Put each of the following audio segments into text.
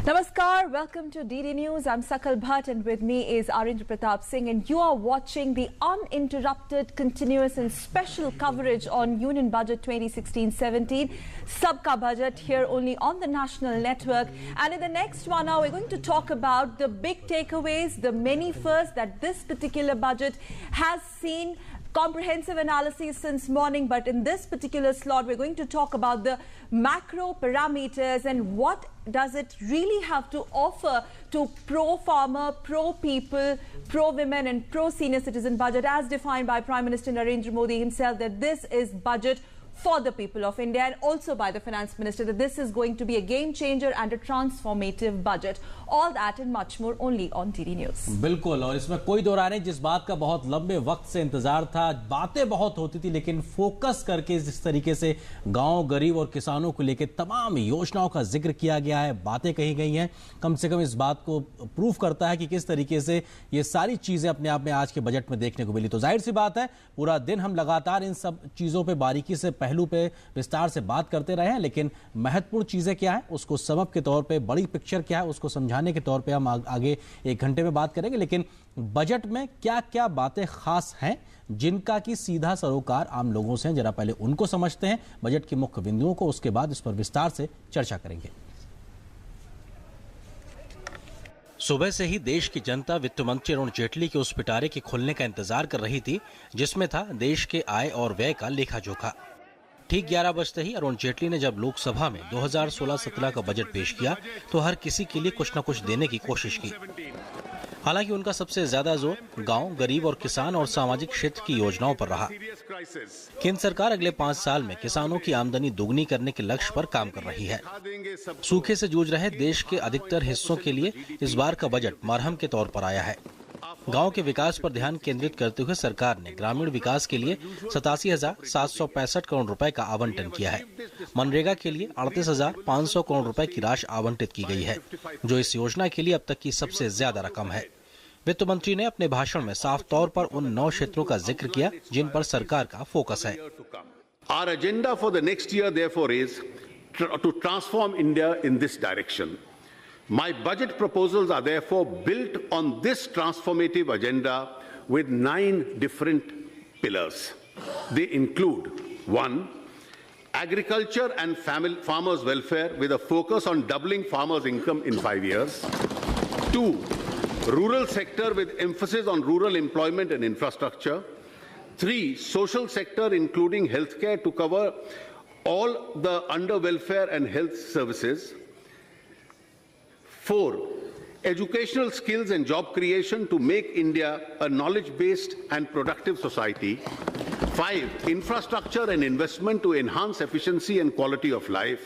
Namaskar, welcome to DD News. I'm Sakal Bhatt and with me is Arindra Pratap Singh, and you are watching the uninterrupted, continuous and special coverage on Union Budget 2016-17, Sabka Budget, here only on the National Network. And in the next 1 hour, we're going to talk about the big takeaways, the many firsts that this particular budget has seen. Comprehensive analysis since morning, but in this particular slot, we're going to talk about the macro parameters and what does it really have to offer to pro-farmer, pro-people, pro-women and pro-senior citizen budget as defined by Prime Minister Narendra Modi himself, that this is budget for the people of India, and also by the Finance Minister that this is going to be a game changer and a transformative budget. All that and much more only on DD News. बिल्कुल, और इसमें कोई दो राय नहीं, जिस बात का बहुत लंबे वक्त से इंतजार था, बातें बहुत होती थी, लेकिन फोकस करके जिस तरीके से गांव, गरीब और किसानों को लेकर तमाम योजनाओं का जिक्र किया गया है, बातें कही गई हैं, कम से कम इस बात को प्रूफ करता है कि किस तरीके से ये सारी चीजें अपने आप में आज के बजट में देखने को मिली। तो जाहिर सी बात है, पूरा दिन हम लगातार इन सब चीजों पर बारीकी से, पहलू पे विस्तार से बात करते रहे हैं, लेकिन महत्वपूर्ण चीजें क्या है उसको सबक के तौर पे, बड़ी पिक्चर क्या है उसको समझाने के तौर पे हम आगे एक घंटे में बात करेंगे। लेकिन बजट में क्या क्या बातें खास हैं जिनका की सीधा सरोकार आम लोगों से है, जरा पहले उनको समझते हैं, बजट के मुख्य बिंदुओं को, उसके बाद इस पर विस्तार से चर्चा करेंगे। सुबह से ही देश की जनता वित्त मंत्री अरुण जेटली के उस पिटारे के खुलने का इंतजार कर रही थी जिसमें था देश के आय और व्यय का लेखा जोखा। ठीक 11 बजते ही अरुण जेटली ने जब लोकसभा में 2016-17 का बजट पेश किया तो हर किसी के लिए कुछ न कुछ देने की कोशिश की। हालांकि उनका सबसे ज्यादा जोर गांव, गरीब और किसान और सामाजिक क्षेत्र की योजनाओं पर रहा। केंद्र सरकार अगले 5 साल में किसानों की आमदनी दोगुनी करने के लक्ष्य पर काम कर रही है। सूखे से जूझ रहे देश के अधिकतर हिस्सों के लिए इस बार का बजट मरहम के तौर पर आया है। गांव के विकास पर ध्यान केंद्रित करते हुए सरकार ने ग्रामीण विकास के लिए 87,765 करोड़ रुपए का आवंटन किया है। मनरेगा के लिए 38,500 करोड़ रुपए की राशि आवंटित की गई है, जो इस योजना के लिए अब तक की सबसे ज्यादा रकम है। वित्त मंत्री ने अपने भाषण में साफ तौर पर उन 9 क्षेत्रों का जिक्र किया जिन पर सरकार का फोकस है। Our agenda for the next year, therefore, is to transform India in this direction. My budget proposals are therefore built on this transformative agenda with 9 different pillars. They include 1. Agriculture and farmers' welfare with a focus on doubling farmers' income in 5 years. 2. Rural sector with emphasis on rural employment and infrastructure. 3. Social sector including healthcare to cover all the under welfare and health services. 4. Educational skills and job creation to make India a knowledge-based and productive society. 5. Infrastructure and investment to enhance efficiency and quality of life.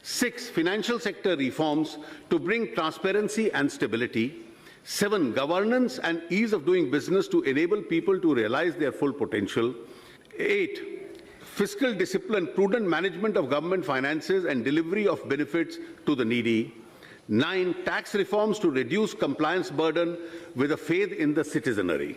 6. Financial sector reforms to bring transparency and stability. 7. Governance and ease of doing business to enable people to realize their full potential. 8. Fiscal discipline, prudent management of government finances and delivery of benefits to the needy. 9. Tax reforms to reduce compliance burden with a faith in the citizenry.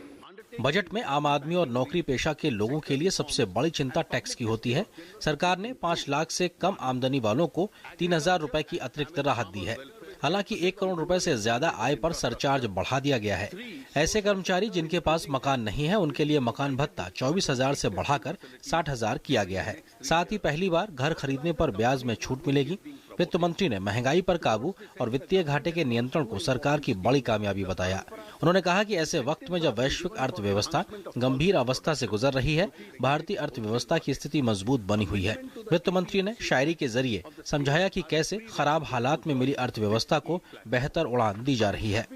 Budget में आम आदमी और नौकरी पेशा के लोगों के लिए सबसे बड़ी चिंता टैक्स की होती है। सरकार ने 5 लाख से कम आमदनी वालों को 3,000 रुपए की अतिरिक्त राहत दी है। हालांकि 1 करोड़ रुपए से ज्यादा आय पर सरचार्ज बढ़ा दिया गया है। ऐसे कर्मचारी जिनके पास मकान नहीं है उनके लिए मकान भत्ता 24,000 से बढ़ाकर 60,000 किया गया है। साथ ही पहली बार घर खरीदने पर ब्याज में छूट मिलेगी। वित्त मंत्री ने महंगाई पर काबू और वित्तीय घाटे के नियंत्रण को सरकार की बड़ी कामयाबी बताया। उन्होंने कहा कि ऐसे वक्त में जब वैश्विक अर्थव्यवस्था गंभीर अवस्था से गुजर रही है, भारतीय अर्थव्यवस्था की स्थिति मजबूत बनी हुई है। वित्त मंत्री ने शायरी के जरिए समझाया कि कैसे खराब हालात में मिली अर्थव्यवस्था को बेहतर उड़ान दी जा रही है।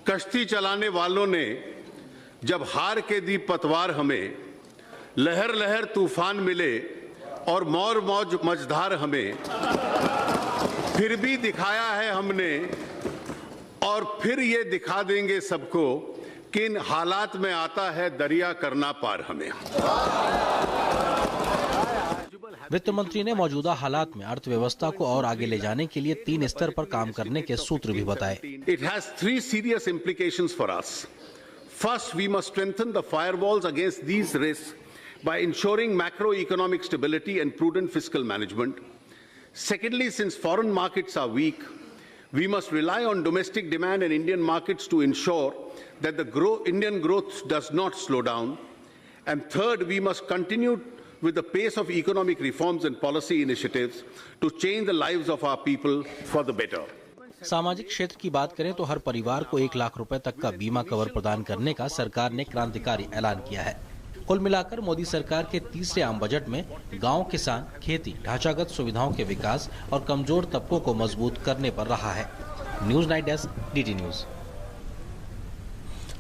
कश्ती चलाने वालों ने जब हार के दी पतवार हमें, लहर लहर तूफान मिले और मौर मौज मझधार हमें, फिर भी दिखाया है हमने और फिर ये दिखा देंगे सबको कि इन हालात में आता है दरिया करना पार हमें। वित्त मंत्री ने मौजूदा हालात में अर्थव्यवस्था को और आगे ले जाने के लिए 3 स्तर पर काम करने के सूत्र भी बताए। It has 3 serious implications for us. First, we must strengthen the firewalls against these risks by ensuring macroeconomic stability and prudent fiscal management. Secondly, since foreign markets are weak, We must rely on domestic demand and Indian markets to ensure that the Indian growth does not slow down. And third, we must continue with the pace of economic reforms and policy initiatives to change the lives of our people for the better. सामाजिक क्षेत्र की बात करें तो हर परिवार को 1 लाख रुपए तक का बीमा कवर प्रदान करने का सरकार ने क्रांतिकारी ऐलान किया है। कुल मिलाकर मोदी सरकार के तीसरे आम बजट में गांव, किसान, खेती, ढांचागत सुविधाओं के विकास और कमजोर तबकों को मजबूत करने पर रहा है। News night desk, DD news.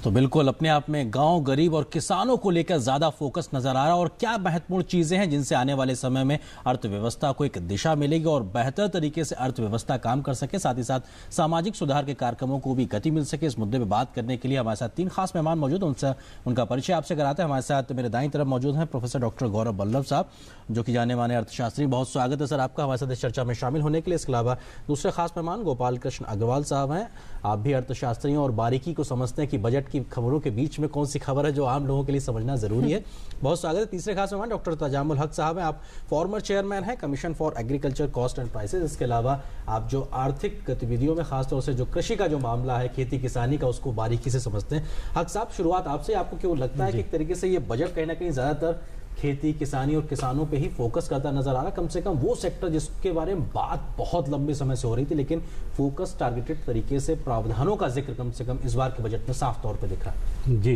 तो बिल्कुल अपने आप में गांव, गरीब और किसानों को लेकर ज्यादा फोकस नजर आ रहा है और क्या महत्वपूर्ण चीजें हैं जिनसे आने वाले समय में अर्थव्यवस्था को एक दिशा मिलेगी और बेहतर तरीके से अर्थव्यवस्था काम कर सके, साथ ही साथ सामाजिक सुधार के कार्यक्रमों को भी गति मिल सके। इस मुद्दे पर बात करने के लिए हमारे साथ 3 खास मेहमान मौजूद हैं, उनसे उनका परिचय आपसे कराते हैं। हमारे साथ मेरे दाईं तरफ मौजूद हैं प्रोफेसर डॉक्टर गौरव वल्लभ साहब, जो कि जाने माने अर्थशास्त्री। बहुत स्वागत है सर आपका हमारे साथ इस चर्चा में शामिल होने के लिए। इसके अलावा दूसरे खास मेहमान गोपाल कृष्ण अग्रवाल साहब हैं, आप भी अर्थशास्त्री हैं और बारीकी को समझते हैं कि बजट की खबरों के बीच में कौन सी खबर है जो आम लोगों के लिए समझना जरूरी है। बहुत स्वागत है। तीसरे खास मेहमान डॉक्टर तजामुल हक साहब हैं, आप फॉर्मर चेयरमैन हैं commission for agriculture cost and prices. इसके अलावा आप जो आर्थिक गतिविधियों में खासतौर से जो कृषि का जो मामला है, खेती किसानी का, उसको बारीकी से समझते हैं। हक साहब, शुरुआत आपसे। आपको क्यों लगता है कि एक तरीके से ये बजट कहीं ना कहीं ज्यादातर खेती, किसानी और किसानों पे ही फोकस करता नजर आ रहा, कम से कम वो सेक्टर जिसके बारे में बात बहुत लंबे समय से हो रही थी, लेकिन फोकस टारगेटेड तरीके से प्रावधानों का जिक्र कम से कम इस बार के बजट में साफ तौर पे दिख रहा है? जी,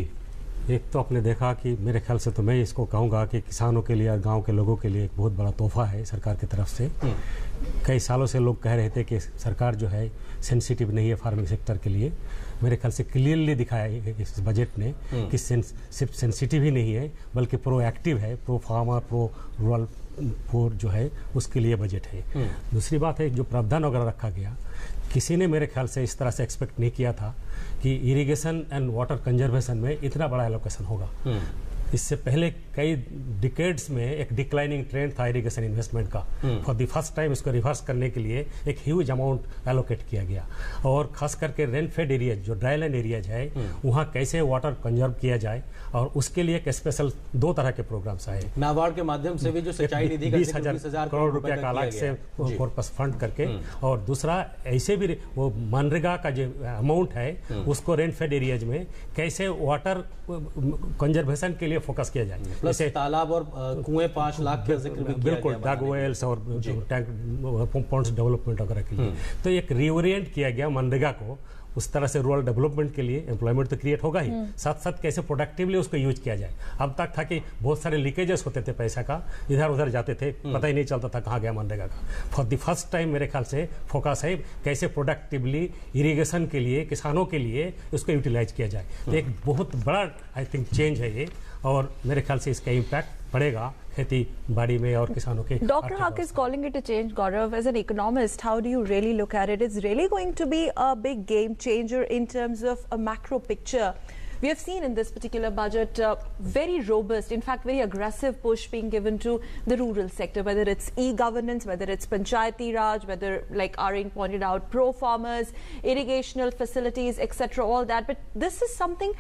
एक तो आपने देखा कि मेरे ख्याल से तो मैं इसको कहूँगा कि किसानों के लिए और गांव के लोगों के लिए एक बहुत बड़ा तोहफा है सरकार की तरफ से। कई सालों से लोग कह रहे थे कि सरकार जो है सेंसिटिव नहीं है फार्मिंग सेक्टर के लिए। मेरे ख्याल से क्लियरली दिखाया है इस बजट ने कि सिर्फ सेंसिटिव ही नहीं है बल्कि प्रोएक्टिव है, pro farmer, pro rural four जो है उसके लिए बजट है। दूसरी बात है जो प्रावधान वगैरह रखा गया, किसी ने मेरे ख्याल से इस तरह से एक्सपेक्ट नहीं किया था कि इरिगेशन एंड वाटर कंजर्वेशन में इतना बड़ा एलोकेशन होगा। इससे पहले कई डिकेड्स में एक डिक्लाइनिंग ट्रेंड था इरिगेशन इन्वेस्टमेंट का। फॉर द फर्स्ट टाइम इसको रिवर्स करने के लिए एक ह्यूज अमाउंट एलोकेट किया गया और खास करके रेन फेड एरियाज जो ड्राईलैंड एरियाज है वहाँ कैसे वाटर कंजर्व किया जाए और उसके लिए एक स्पेशल 2 तरह के प्रोग्राम्स आए। नाबार्ड के माध्यम से भी जो सिंचाई निधि का 20,000 करोड़ रुपए का अलग से कॉर्पस फंड करके, और दूसरा ऐसे भी वो मनरेगा का जो अमाउंट है उसको रेन फेड एरियाज में कैसे वाटर कंजर्वेशन के लिए फोकस किया जाए। प्लस तालाब और कुएं 5 लाख का जिक्र भी किया बिल्कुल, डग वेल्स और टैंक पॉन्ड्स डेवलपमेंट वगैरह के लिए। तो एक रीओरिएंट किया गया मनरेगा को, उस तरह से रूरल डेवलपमेंट के लिए एम्प्लॉयमेंट तो क्रिएट होगा ही, साथ साथ कैसे प्रोडक्टिवली उसको यूज किया जाए। अब तक था कि बहुत सारे लीकेजेस होते थे, पैसा का इधर उधर जाते थे, पता ही नहीं चलता था कहाँ गया मनरेगा का। फॉर द फर्स्ट टाइम मेरे ख्याल से फोकस है कैसे प्रोडक्टिवली इरिगेशन के लिए, किसानों के लिए उसको यूटिलाइज किया जाए। तो एक बहुत बड़ा आई थिंक चेंज है ये, और मेरे ख्याल से इसका इम्पैक्ट पड़ेगा खेती बाड़ी में और किसानों के। Dr. Haq is calling it a change. Gaurav, as an economist, how do you really look at it? It's really going to be a big game changer in terms of a macro picture. We have seen in this particular budget very robust, in fact very aggressive push being given to the rural sector, whether it's e-governance, whether it's Panchayati Raj, whether, like Arin pointed out, pro-farmers, irrigational facilities, etc., all that. But this is something,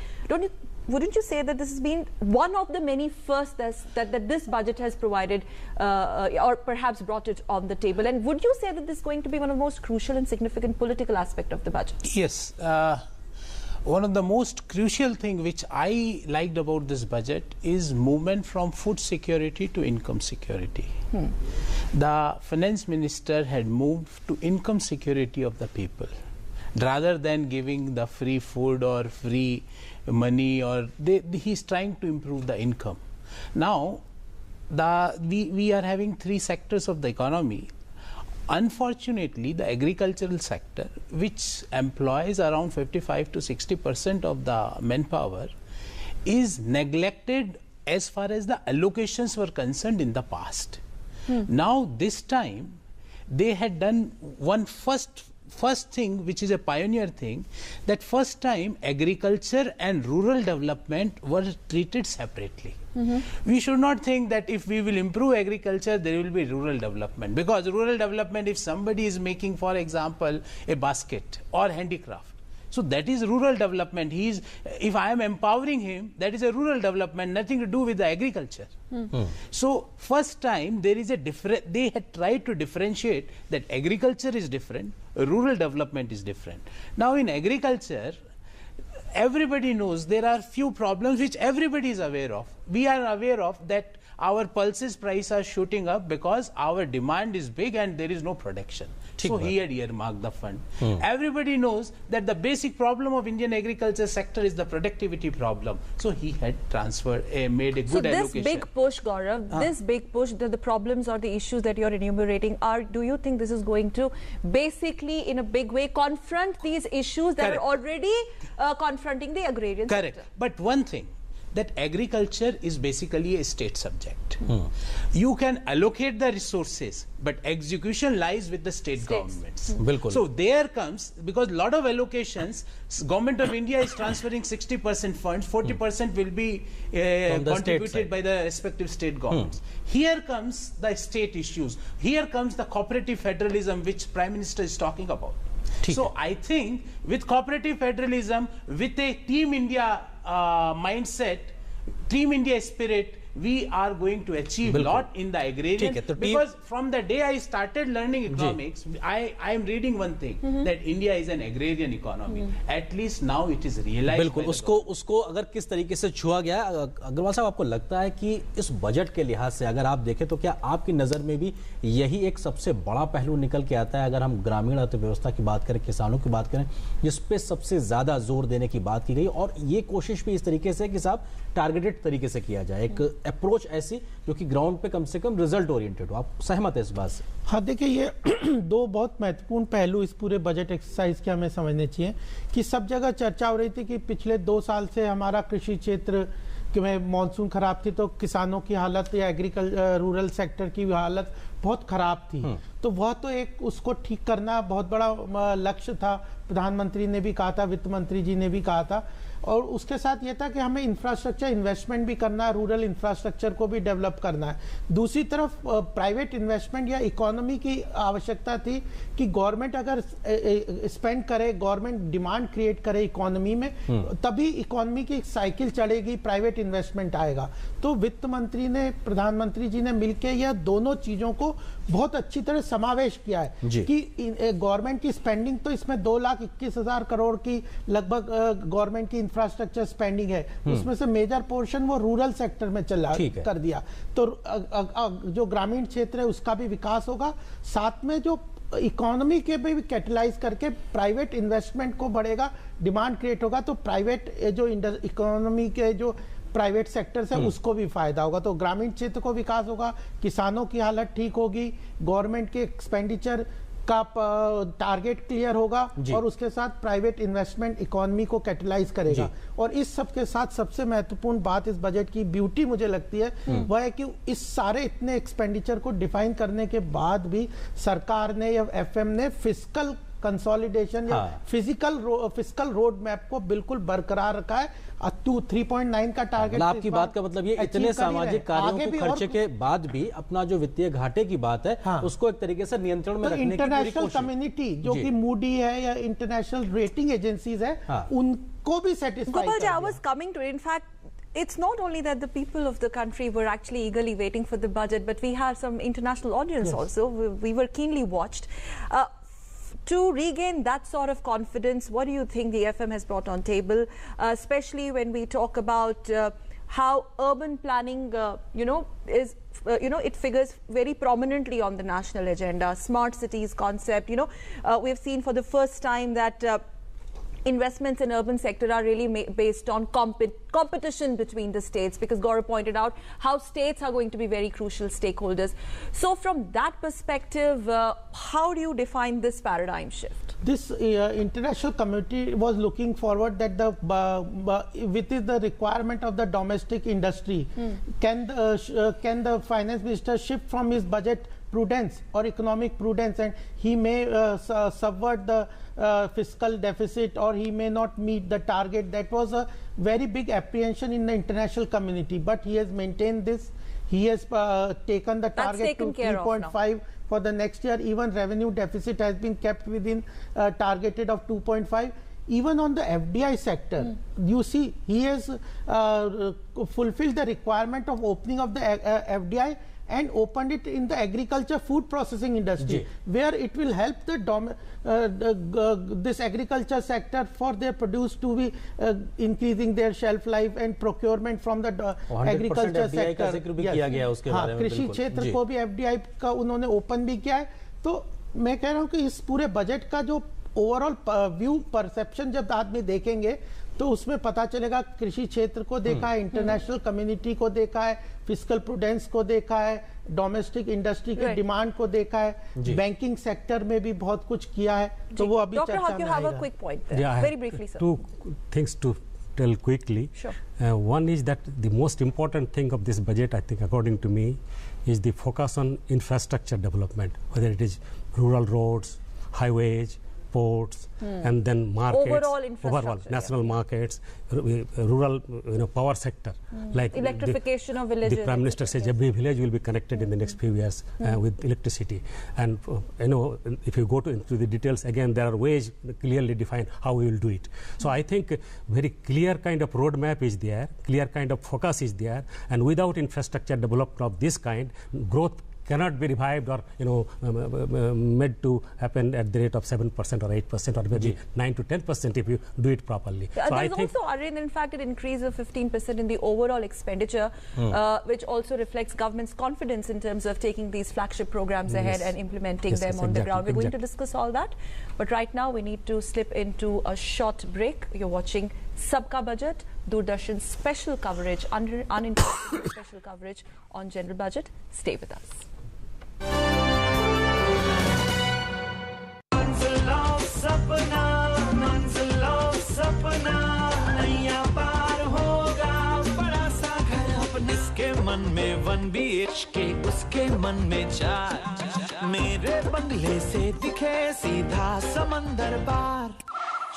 wouldn't you say that this has been one of the many firsts that this budget has provided or perhaps brought it on the table? And would you say that this is going to be one of the most crucial and significant political aspect of the budget? Yes. One of the most crucial thing which I liked about this budget is movement from food security to income security. The finance minister had moved to income security of the people rather than giving the free food or free money, or he's trying to improve the income. Now we are having 3 sectors of the economy. Unfortunately, the agricultural sector, which employs around 55 to 60% of the manpower, is neglected as far as the allocations were concerned in the past. Now this time they had done one first thing, which is a pioneer thing, that first time agriculture and rural development were treated separately. We should not think that if we will improve agriculture, there will be rural development. Because rural development, if somebody is making, for example, a basket or handicraft, So that is rural development. If I am empowering him, that is a rural development, nothing to do with the agriculture. So first time there is they had tried to differentiate that agriculture is different, rural development is different. Now in agriculture, everybody knows there are few problems which everybody is aware of. We are aware of that our pulses price are shooting up because our demand is big and there is no production. So he had earmarked the fund. Everybody knows that the basic problem of Indian agriculture sector is the productivity problem. So he had transferred, made a good allocation. So this big push, Gaurav, this big push, the problems or the issues that you're enumerating do you think this is going to basically in a big way confront these issues that are already confronting the agrarian sector? But one thing, that agriculture is basically a state subject. You can allocate the resources, but execution lies with the state governments. So there comes, because a lot of allocations, Government of India is transferring 60% funds, 40% will be contributed by the respective state governments. Here comes the state issues. Here comes the cooperative federalism which Prime Minister is talking about. So I think with cooperative federalism, with a Team India mindset, Team India spirit, we are going to achieve a lot in the agrarian. Because from the day I started learning economics, I am reading one thing, that India is an agrarian economy. At least now it is realized. बिल्कुल उसको अगर किस तरीके से छुआ गया, अग्रवाल साहब आपको लगता है कि इस बजट के लिहाज से अगर आप देखें तो क्या आपकी नजर में भी यही एक सबसे बड़ा पहलू निकल के आता है? अगर हम ग्रामीण अर्थव्यवस्था की बात करें, किसानों की बात करें, जिस पे सबसे ज्यादा जोर देने की बात की गई, और ये कोशिश भी इस तरीके से कि साहब टारगेटेड तरीके से किया जाए, एक अप्रोच ऐसी जो कि ग्राउंड पे कम से कम रिजल्ट ओरिएंटेड हो। आप सहमत है इस बात से? हाँ, देखिए ये दो बहुत महत्वपूर्ण पहलू इस पूरे बजट एक्सरसाइज के हमें समझने चाहिए कि सब जगह चर्चा हो रही थी कि पिछले 2 साल से हमारा कृषि क्षेत्र में मानसून खराब थी, तो किसानों की हालत या रूरल सेक्टर की हालत बहुत खराब थी। तो वह तो एक उसको ठीक करना बहुत बड़ा लक्ष्य था, प्रधानमंत्री ने भी कहा था, वित्त मंत्री जी ने भी कहा था, और उसके साथ ये था कि हमें इंफ्रास्ट्रक्चर इन्वेस्टमेंट भी करना है, रूरल इंफ्रास्ट्रक्चर को भी डेवलप करना है। दूसरी तरफ प्राइवेट इन्वेस्टमेंट या इकोनॉमी की आवश्यकता थी कि गवर्नमेंट अगर स्पेंड करे, गवर्नमेंट डिमांड क्रिएट करे इकोनॉमी में, तभी इकोनॉमी की साइकिल चढ़ेगी, प्राइवेट इन्वेस्टमेंट आएगा। तो वित्त मंत्री ने, प्रधानमंत्री जी ने मिलकर यह दोनों चीजों को बहुत अच्छी तरह समावेश किया है कि गवर्नमेंट की स्पेंडिंग तो इसमें 2,21,000 करोड़ की लगभग गवर्नमेंट की इंफ्रास्ट्रक्चर स्पेंडिंग है, उसमें से मेजर पोर्शन वो रूरल सेक्टर में चला कर दिया। तो जो ग्रामीण क्षेत्र है उसका भी विकास होगा, साथ में जो इकोनॉमी के भी कैटलाइज करके प्राइवेट इन्वेस्टमेंट को बढ़ेगा, डिमांड क्रिएट होगा, तो प्राइवेट जो इकोनॉमी के जो प्राइवेट सेक्टर से उसको भी फायदा होगा। तो ग्रामीण क्षेत्र को विकास होगा, किसानों की हालत ठीक होगी, गवर्नमेंट के एक्सपेंडिचर का टारगेट क्लियर होगा, और उसके साथ प्राइवेट इन्वेस्टमेंट इकोनॉमी को कैटलाइज करेगा। और इस सब के साथ सबसे महत्वपूर्ण बात इस बजट की ब्यूटी मुझे लगती है वह है कि इस सारे इतने एक्सपेंडिचर को डिफाइन करने के बाद भी सरकार ने या एफएम ने फिस्कल कंसोलिडेशन या फिस्कल रोड मैप को बिल्कुल बरकरार रखा है। 3.9 का टारगेट। आपकी बात का मतलब ये इतने सामाजिक कार्यों को खर्चे के बाद भी अपना जो वित्तीय घाटे की बात है उसको एक तरीके से नियंत्रण में रखने की पूरी कोशिश। इंटरनेशनल कम्युनिटी जो कि मूडी है या इंटरनेशनल रेटिंग एजेंसीज है, उनको भी satisfy Gopal ji, I was coming to it. In fact, it's not only that the people of the country were actually eagerly waiting for the budget, but we had some international audience also. We were keenly watched. To regain that sort of confidence, what do you think the FM has brought on table, especially when we talk about how urban planning, is, it figures very prominently on the national agenda, smart cities concept. We've seen for the first time that investments in urban sector are really based on competition between the states, because Gaurav pointed out how states are going to be very crucial stakeholders. So from that perspective, how do you define this paradigm shift? This international community was looking forward that with the requirement of the domestic industry, can the finance minister shift from his budget prudence or economic prudence, and he may subvert the fiscal deficit, or he may not meet the target. That was a very big apprehension in the international community, but he has maintained this. He has taken the target to 3.5 for the next year. Even revenue deficit has been kept within targeted of 2.5. even on the FDI sector, you see he has fulfilled the requirement of opening of the FDI and opened it in the agriculture food processing industry, where it will help this agriculture sector for their produce to be increasing their shelf life and procurement from the agriculture sector. कृषि क्षेत्र को भी FDI का उन्होंने open भी किया है। तो मैं कह रहा हूँ कि इस पूरे बजट का जो ओवरऑल व्यू परसेप्शन जब आदमी देखेंगे तो उसमें पता चलेगा कृषि क्षेत्र को देखा है, इंटरनेशनल कम्युनिटी को देखा है, फिस्कल प्रूडेंस को देखा है, डोमेस्टिक इंडस्ट्री के डिमांड को देखा है, बैंकिंग सेक्टर में भी बहुत कुछ किया है। तो वो अभी चर्चा में आएगा। Very briefly, sir. Two things to tell quickly. Sure. One is that the most important thing of this budget, I think, according to me, is the focus on infrastructure development, whether it is rural roads, highways, ports, and then markets, overall national markets, rural power sector, like electrification of villages. The Prime Minister says every village will be connected in the next few years with electricity. And if you go into the details, again, there are ways clearly defined how we will do it. So I think very clear kind of roadmap is there, clear kind of focus is there, and without infrastructure development of this kind, growth cannot be revived or made to happen at the rate of 7% or 8% or maybe 9 to 10% if you do it properly. So there is also, Arvind, in fact, an increase of 15% in the overall expenditure, which also reflects government's confidence in terms of taking these flagship programs ahead and implementing them on the ground. We're going to discuss all that, but right now we need to slip into a short break. You're watching Sabka Budget, Doordarshan's special coverage, uninterrupted special coverage on general budget. Stay with us. मन में 1 BHK उसके मन में 4 मेरे बंगले से दिखे सीधा समंदर पार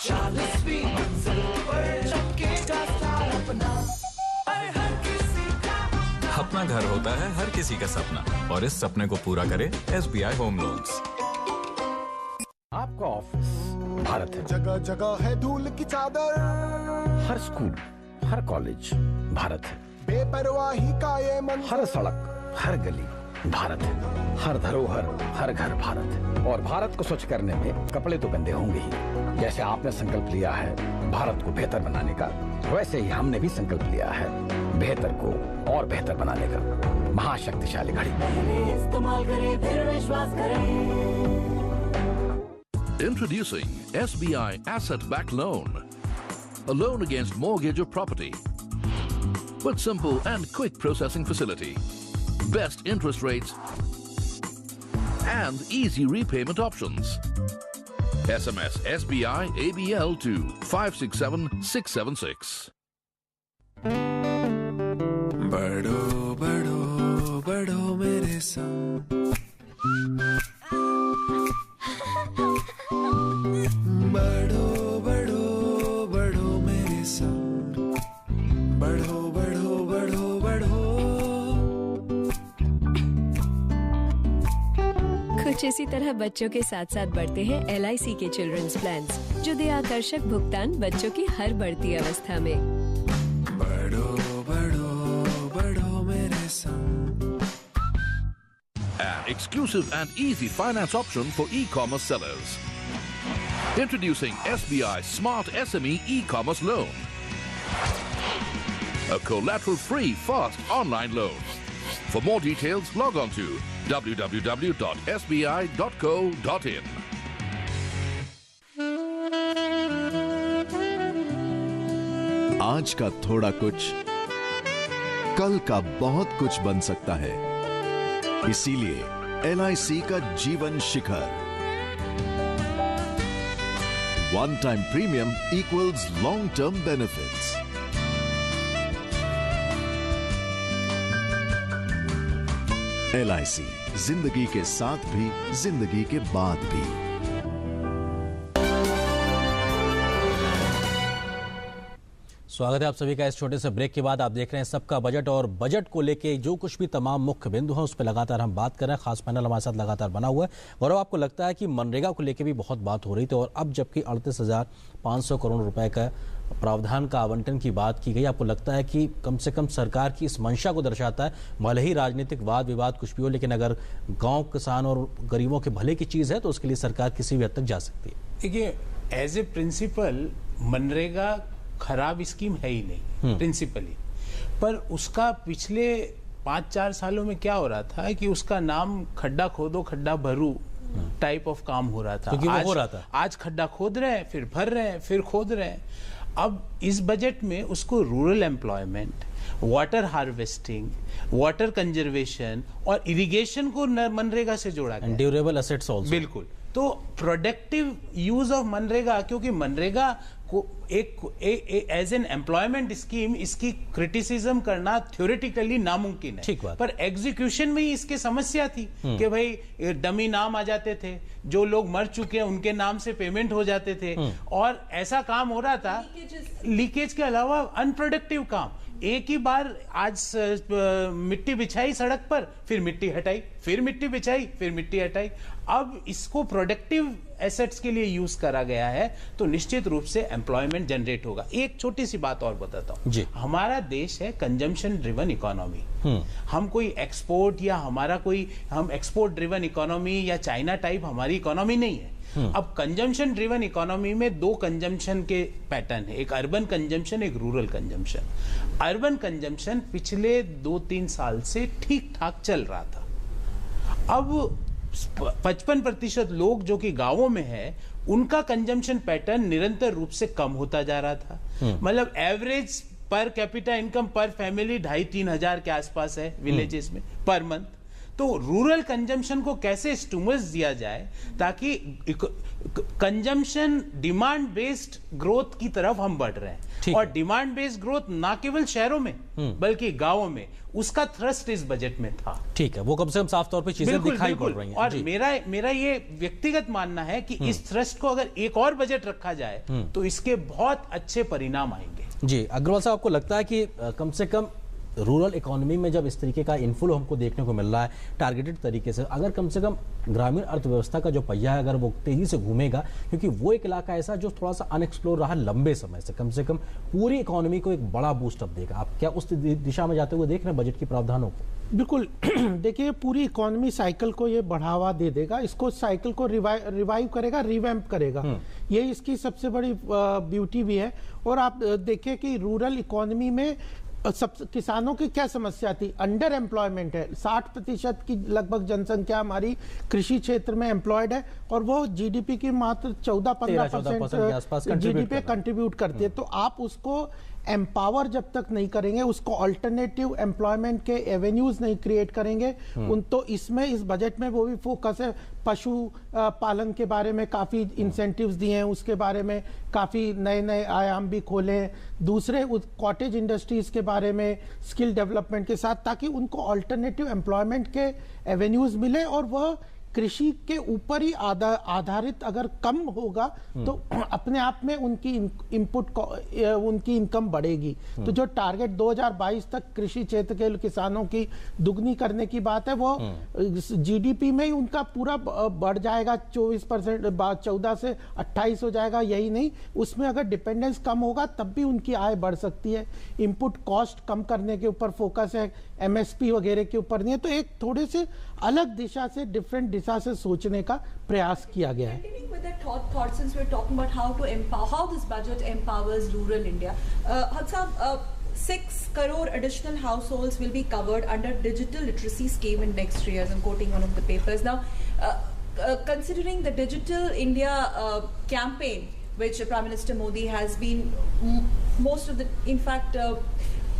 40वीं मंजिल पर चमके अपना हर किसी का अपना घर होता है हर किसी का सपना और इस सपने को पूरा करे SBI होम लोन्स। आपका ऑफिस भारत है, जगह जगह है धूल की चादर, हर स्कूल हर कॉलेज भारत है, बेपरवाही का ये मन, हर सड़क हर गली भारत है, हर धरोहर हर घर भारत है। और भारत को स्वच्छ करने में कपड़े तो गंदे होंगे ही। जैसे आपने संकल्प लिया है भारत को बेहतर बनाने का, वैसे ही हमने भी संकल्प लिया है बेहतर को और बेहतर बनाने का। महाशक्तिशाली घड़ी इस्तेमाल करें फिर विश्वास करें। Introducing SBI Asset Backed Loan, a loan against mortgage or property with simple and quick processing facility, best interest rates, and easy repayment options. SMS SBI ABL to 567676. बढ़ो बढ़ो बढ़ो मेरे संग, बढ़ो बढ़ो बढ़ो मेरे संग, बढ़ो बढ़ो बढ़ो बढ़ो। कुछ इसी तरह बच्चों के साथ साथ बढ़ते हैं LIC के चिल्ड्रंस प्लान्स, जो दे आकर्षक भुगतान बच्चों की हर बढ़ती अवस्था में। बढ़ो बढ़ो बढ़ो मेरे संग। An exclusive and easy finance option for e-commerce sellers. Introducing SBI Smart SME e-commerce loan. A collateral-free, fast online loan. For more details, log on to www.sbi.co.in. आज का थोड़ा कुछ कल का बहुत कुछ बन सकता है। इसीलिए LIC का Jeevan Shikhar, one time premium equals long term benefits. LIC, जिंदगी के साथ भी जिंदगी के बाद भी। स्वागत है आप सभी का इस छोटे से ब्रेक के बाद। आप देख रहे हैं सबका बजट, और बजट को लेके जो कुछ भी तमाम मुख्य बिंदु हैं उस पर लगातार हम बात कर रहे हैं। खास पैनल हमारे साथ लगातार बना हुआ है। गौरव, आपको लगता है कि मनरेगा को लेके भी बहुत बात हो रही थी, और अब जबकि 38,500 करोड़ रुपए का प्रावधान का आवंटन की बात की गई, आपको लगता है कि कम से कम सरकार की इस मंशा को दर्शाता है? भले ही राजनीतिक वाद विवाद कुछ भी हो, लेकिन अगर गाँव, किसान और गरीबों के भले की चीज़ है तो उसके लिए सरकार किसी भी हद तक जा सकती है। देखिए, एज ए प्रिंसिपल मनरेगा खराब स्कीम है ही नहीं प्रिंसिपली, पर उसका पिछले 5-4 सालों में क्या हो रहा था कि उसका नाम खड्डा खोदो खड्डा भरू टाइप ऑफ काम हो रहा था। आज हो रहा था, आज खड्डा खोद रहे हैं, फिर भर रहे हैं, फिर खोद रहे हैं। अब इस बजट में उसको rural employment, water harvesting, water conservation और इरिगेशन को मनरेगा से जोड़ा गया। Durable assets also. बिल्कुल। तो प्रोडक्टिव यूज ऑफ मनरेगा, क्योंकि मनरेगा को एक एज एन एम्प्लॉयमेंट स्कीम इसकी क्रिटिसिज्म करना थ्योरेटिकली नामुमकिन है, ठीक बात। पर एग्जीक्यूशन में ही इसकी समस्या थी कि भाई डमी नाम आ जाते थे, जो लोग मर चुके हैं उनके नाम से पेमेंट हो जाते थे, और ऐसा काम हो रहा था, लीकेज के अलावा अनप्रोडक्टिव काम। एक ही बार आज मिट्टी बिछाई सड़क पर, फिर मिट्टी हटाई, फिर मिट्टी बिछाई, फिर मिट्टी हटाई। अब इसको प्रोडक्टिव एसेट्स के लिए यूज करा गया है, तो निश्चित रूप से एम्प्लॉयमेंट जनरेट होगा। एक छोटी सी बात और बताता हूं, हमारा देश है कंजम्पशन ड्रिवन इकोनॉमी। हम कोई एक्सपोर्ट या हम एक्सपोर्ट ड्रिवन इकोनॉमी या चाइना टाइप हमारी इकोनॉमी नहीं है। अब कंजम्पशन ड्रिवन इकोनॉमी में 2 कंजम्पशन के पैटर्न है, एक अर्बन कंजम्पशन, एक रूरल कंजम्पशन। अर्बन कंजम्पशन पिछले 2-3 साल से ठीक ठाक चल रहा था। अब 55% लोग जो कि गांवों में है, उनका कंजम्पशन पैटर्न निरंतर रूप से कम होता जा रहा था। मतलब एवरेज पर कैपिटा इनकम पर फैमिली 2,500-3 हजार के आसपास है विलेजेस में पर मंथ। तो रूरल कंजम्पशन को कैसे स्टिमुलस दिया जाए ताकि कंजम्पशन डिमांड बेस्ड ग्रोथ की तरफ हम बढ़ रहे हैं, और डिमांड बेस्ड ग्रोथ ना केवल शहरों में बल्कि गांवों में, उसका थ्रस्ट इस बजट में था। ठीक है, वो कम से कम साफ तौर पे चीजें दिखाई पड़ रही हैं। और मेरा ये व्यक्तिगत मानना है कि इस थ्रस्ट को अगर एक और बजट रखा जाए तो इसके बहुत अच्छे परिणाम आएंगे। जी अग्रवाल साहब, आपको लगता है कि कम से कम रूरल इकोनॉमी में जब इस तरीके का इनफ्लो हमको देखने को मिल रहा है टारगेटेड तरीके से, अगर कम से कम ग्रामीण अर्थव्यवस्था का जो पहिया है अगर वो तेजी से घूमेगा, क्योंकि वो एक इलाका ऐसा जो थोड़ा सा अनएक्सप्लोर रहा लंबे समय से कम पूरी इकोनॉमी को एक बड़ा बूस्ट अप देगा, आप क्या उस दिशा में जाते हुए देख रहे हैं बजट के प्रावधानों को? बिल्कुल। देखिए, पूरी इकोनॉमी साइकिल को ये बढ़ावा दे देगा, इसको साइकिल को रिवाइव करेगा, रिवैम्प करेगा। ये इसकी सबसे बड़ी ब्यूटी भी है। और आप देखिए कि रूरल इकोनॉमी में सब किसानों की क्या समस्या थी, अंडर एम्प्लॉयमेंट है। 60% की लगभग जनसंख्या हमारी कृषि क्षेत्र में एम्प्लॉयड है, और वो जीडीपी की मात्र 14-15% जीडीपी कंट्रीब्यूट करती है। तो आप उसको एम्पावर जब तक नहीं करेंगे, उसको अल्टरनेटिव एम्प्लॉयमेंट के एवेन्यूज नहीं क्रिएट करेंगे, तो इसमें इस बजट में वो भी फोकस है। पशु पालन के बारे में काफी इंसेंटिव्स दिए हैं, उसके बारे में काफी नए आयाम भी खोले हैं। दूसरे कॉटेज इंडस्ट्रीज के बारे में स्किल डेवलपमेंट के साथ, ताकि उनको अल्टरनेटिव एम्प्लॉयमेंट के एवेन्यूज मिले, और वह कृषि के ऊपर ही आधारित अगर कम होगा तो अपने आप में उनकी उनकी इनकम बढ़ेगी। तो जो टारगेट 2022 तक कृषि क्षेत्र के किसानों की दुगनी करने की बात है, वो जीडीपी में ही उनका पूरा बढ़ जाएगा, 24%, 14 से 28 हो जाएगा। यही नहीं, उसमें अगर डिपेंडेंस कम होगा तब भी उनकी आय बढ़ सकती है। इनपुट कॉस्ट कम करने के ऊपर फोकस है, एमएसपी वगैरह के ऊपर नहीं है। तो एक थोड़े से अलग दिशा से, डिफरेंट दिशा से सोचने का प्रयास किया गया है। With that thought, since we're talking about how to empower, how this budget empowers rural India, Hansab, 6 crore additional households will be covered under digital literacy scheme in next 3 years. I'm quoting one of the papers now. Considering the Digital India campaign, which Prime Minister Modi has been most of the, in fact,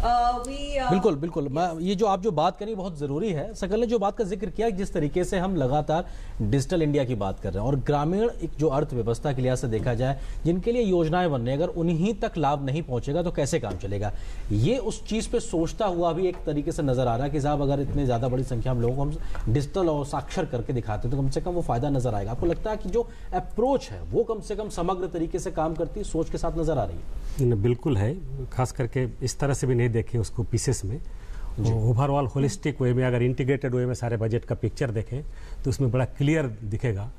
बिल्कुल बिल्कुल, ये जो आप जो बात करी बहुत ज़रूरी है। सकल ने जो बात का जिक्र किया, जिस तरीके से हम लगातार डिजिटल इंडिया की बात कर रहे हैं और ग्रामीण एक जो अर्थव्यवस्था के लिहाज से देखा जाए, जिनके लिए योजनाएं बन रही हैं, अगर उन्हीं तक लाभ नहीं पहुंचेगा तो कैसे काम चलेगा। ये उस चीज़ पे सोचता हुआ भी एक तरीके से नजर आ रहा है कि साहब अगर इतनी ज़्यादा बड़ी संख्या में लोगों को हम डिजिटल और साक्षर करके दिखाते तो कम से कम वो फायदा नजर आएगा। आपको लगता है कि जो अप्रोच है वो कम से कम समग्र तरीके से काम करती सोच के साथ नजर आ रही है? बिल्कुल है, खास करके इस तरह से भी नहीं देखें उसको पीसेस में, ओवरऑल होलिस्टिक वे में, अगर इंटीग्रेटेड वे में सारे बजट का पिक्चर देखें तो उसमें बड़ा क्लियर दिखेगा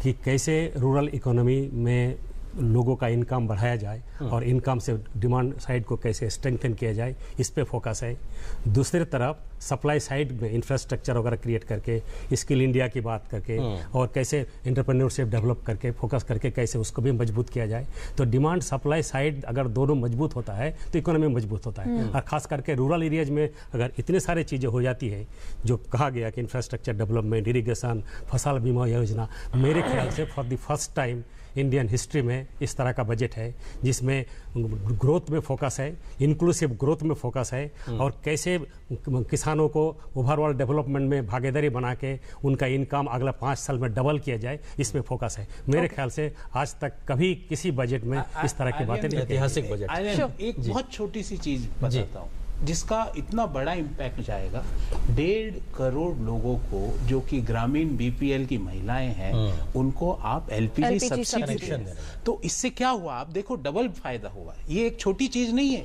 कि कैसे रूरल इकोनॉमी में लोगों का इनकम बढ़ाया जाए और इनकम से डिमांड साइड को कैसे स्ट्रेंथन किया जाए, इस पे फोकस है। दूसरी तरफ सप्लाई साइड में इंफ्रास्ट्रक्चर वगैरह क्रिएट करके, स्किल इंडिया की बात करके और कैसे एंटरप्रेन्योरशिप डेवलप करके, फोकस करके कैसे उसको भी मजबूत किया जाए। तो डिमांड सप्लाई साइड अगर दोनों मजबूत होता है तो इकोनॉमी मजबूत होता है। और खास करके रूरल एरियाज में अगर इतनी सारी चीज़ें हो जाती है, जो कहा गया कि इंफ्रास्ट्रक्चर डेवलपमेंट, इरिगेशन, फसल बीमा योजना, मेरे ख्याल से for the first time Indian history में इस तरह का बजट है जिसमें ग्रोथ में फोकस है, इंक्लूसिव ग्रोथ में फोकस है और कैसे किसानों को ओवरऑल डेवलपमेंट में भागीदारी बना के उनका इनकम अगला 5 साल में डबल किया जाए, इसमें फोकस है। मेरे ख्याल से आज तक कभी किसी बजट में इस तरह की बातें नहीं। ऐतिहासिक बजट। एक बहुत छोटी सी चीज बताता हूँ जिसका इतना बड़ा इम्पैक्ट जाएगा। 1.5 करोड़ लोगों को, जो कि ग्रामीण बीपीएल की महिलाएं हैं, उनको आप एलपीजी सब्सिडी दें। तो इससे क्या हुआ, आप देखो डबल फायदा हुआ। ये एक छोटी चीज नहीं है,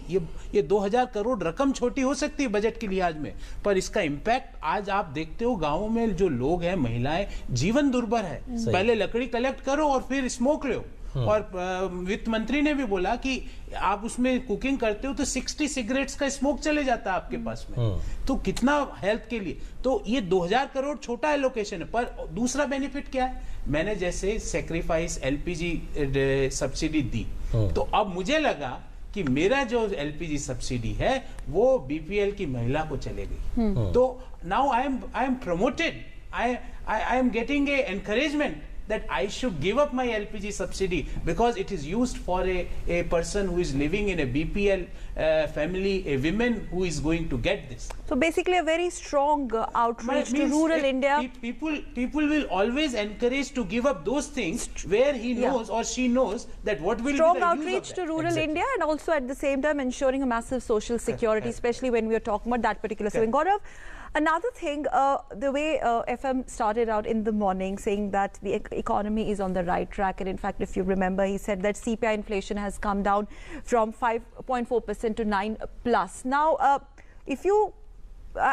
ये 2000 करोड़ रकम छोटी हो सकती है बजट के लिहाज में, पर इसका इम्पैक्ट आज आप देखते हो गाँवों में जो लोग हैं, महिलाएं, जीवन दुर्भर है। पहले लकड़ी कलेक्ट करो और फिर स्मोक लो। और वित्त मंत्री ने भी बोला कि आप उसमें कुकिंग करते हो तो 60 सिगरेट्स का स्मोक चले जाता है आपके पास में। तो कितना हेल्थ के लिए, तो ये 2000 करोड़ छोटा एलोकेशन है। पर दूसरा बेनिफिट क्या है, मैंने जैसे सेक्रीफाइस एलपीजी सब्सिडी दी, तो अब मुझे लगा कि मेरा जो एलपीजी सब्सिडी है वो बीपीएल की महिला को चलेगी। तो now I am promoted, I am getting a encouragement that I should give up my LPG subsidy because it is used for a person who is living in a BPL family, a woman who is going to get this. So basically a very strong outreach to rural India. People will always encourage to give up those things where he knows or she knows that what will strong be the outreach use of to rural India, and also at the same time ensuring a massive social security, especially when we are talking about that particular segment. Gaurav, another thing, the way FM started out in the morning saying that the economy is on the right track, and in fact, if you remember, he said that CPI inflation has come down from 5.4% to 9+. Now, if you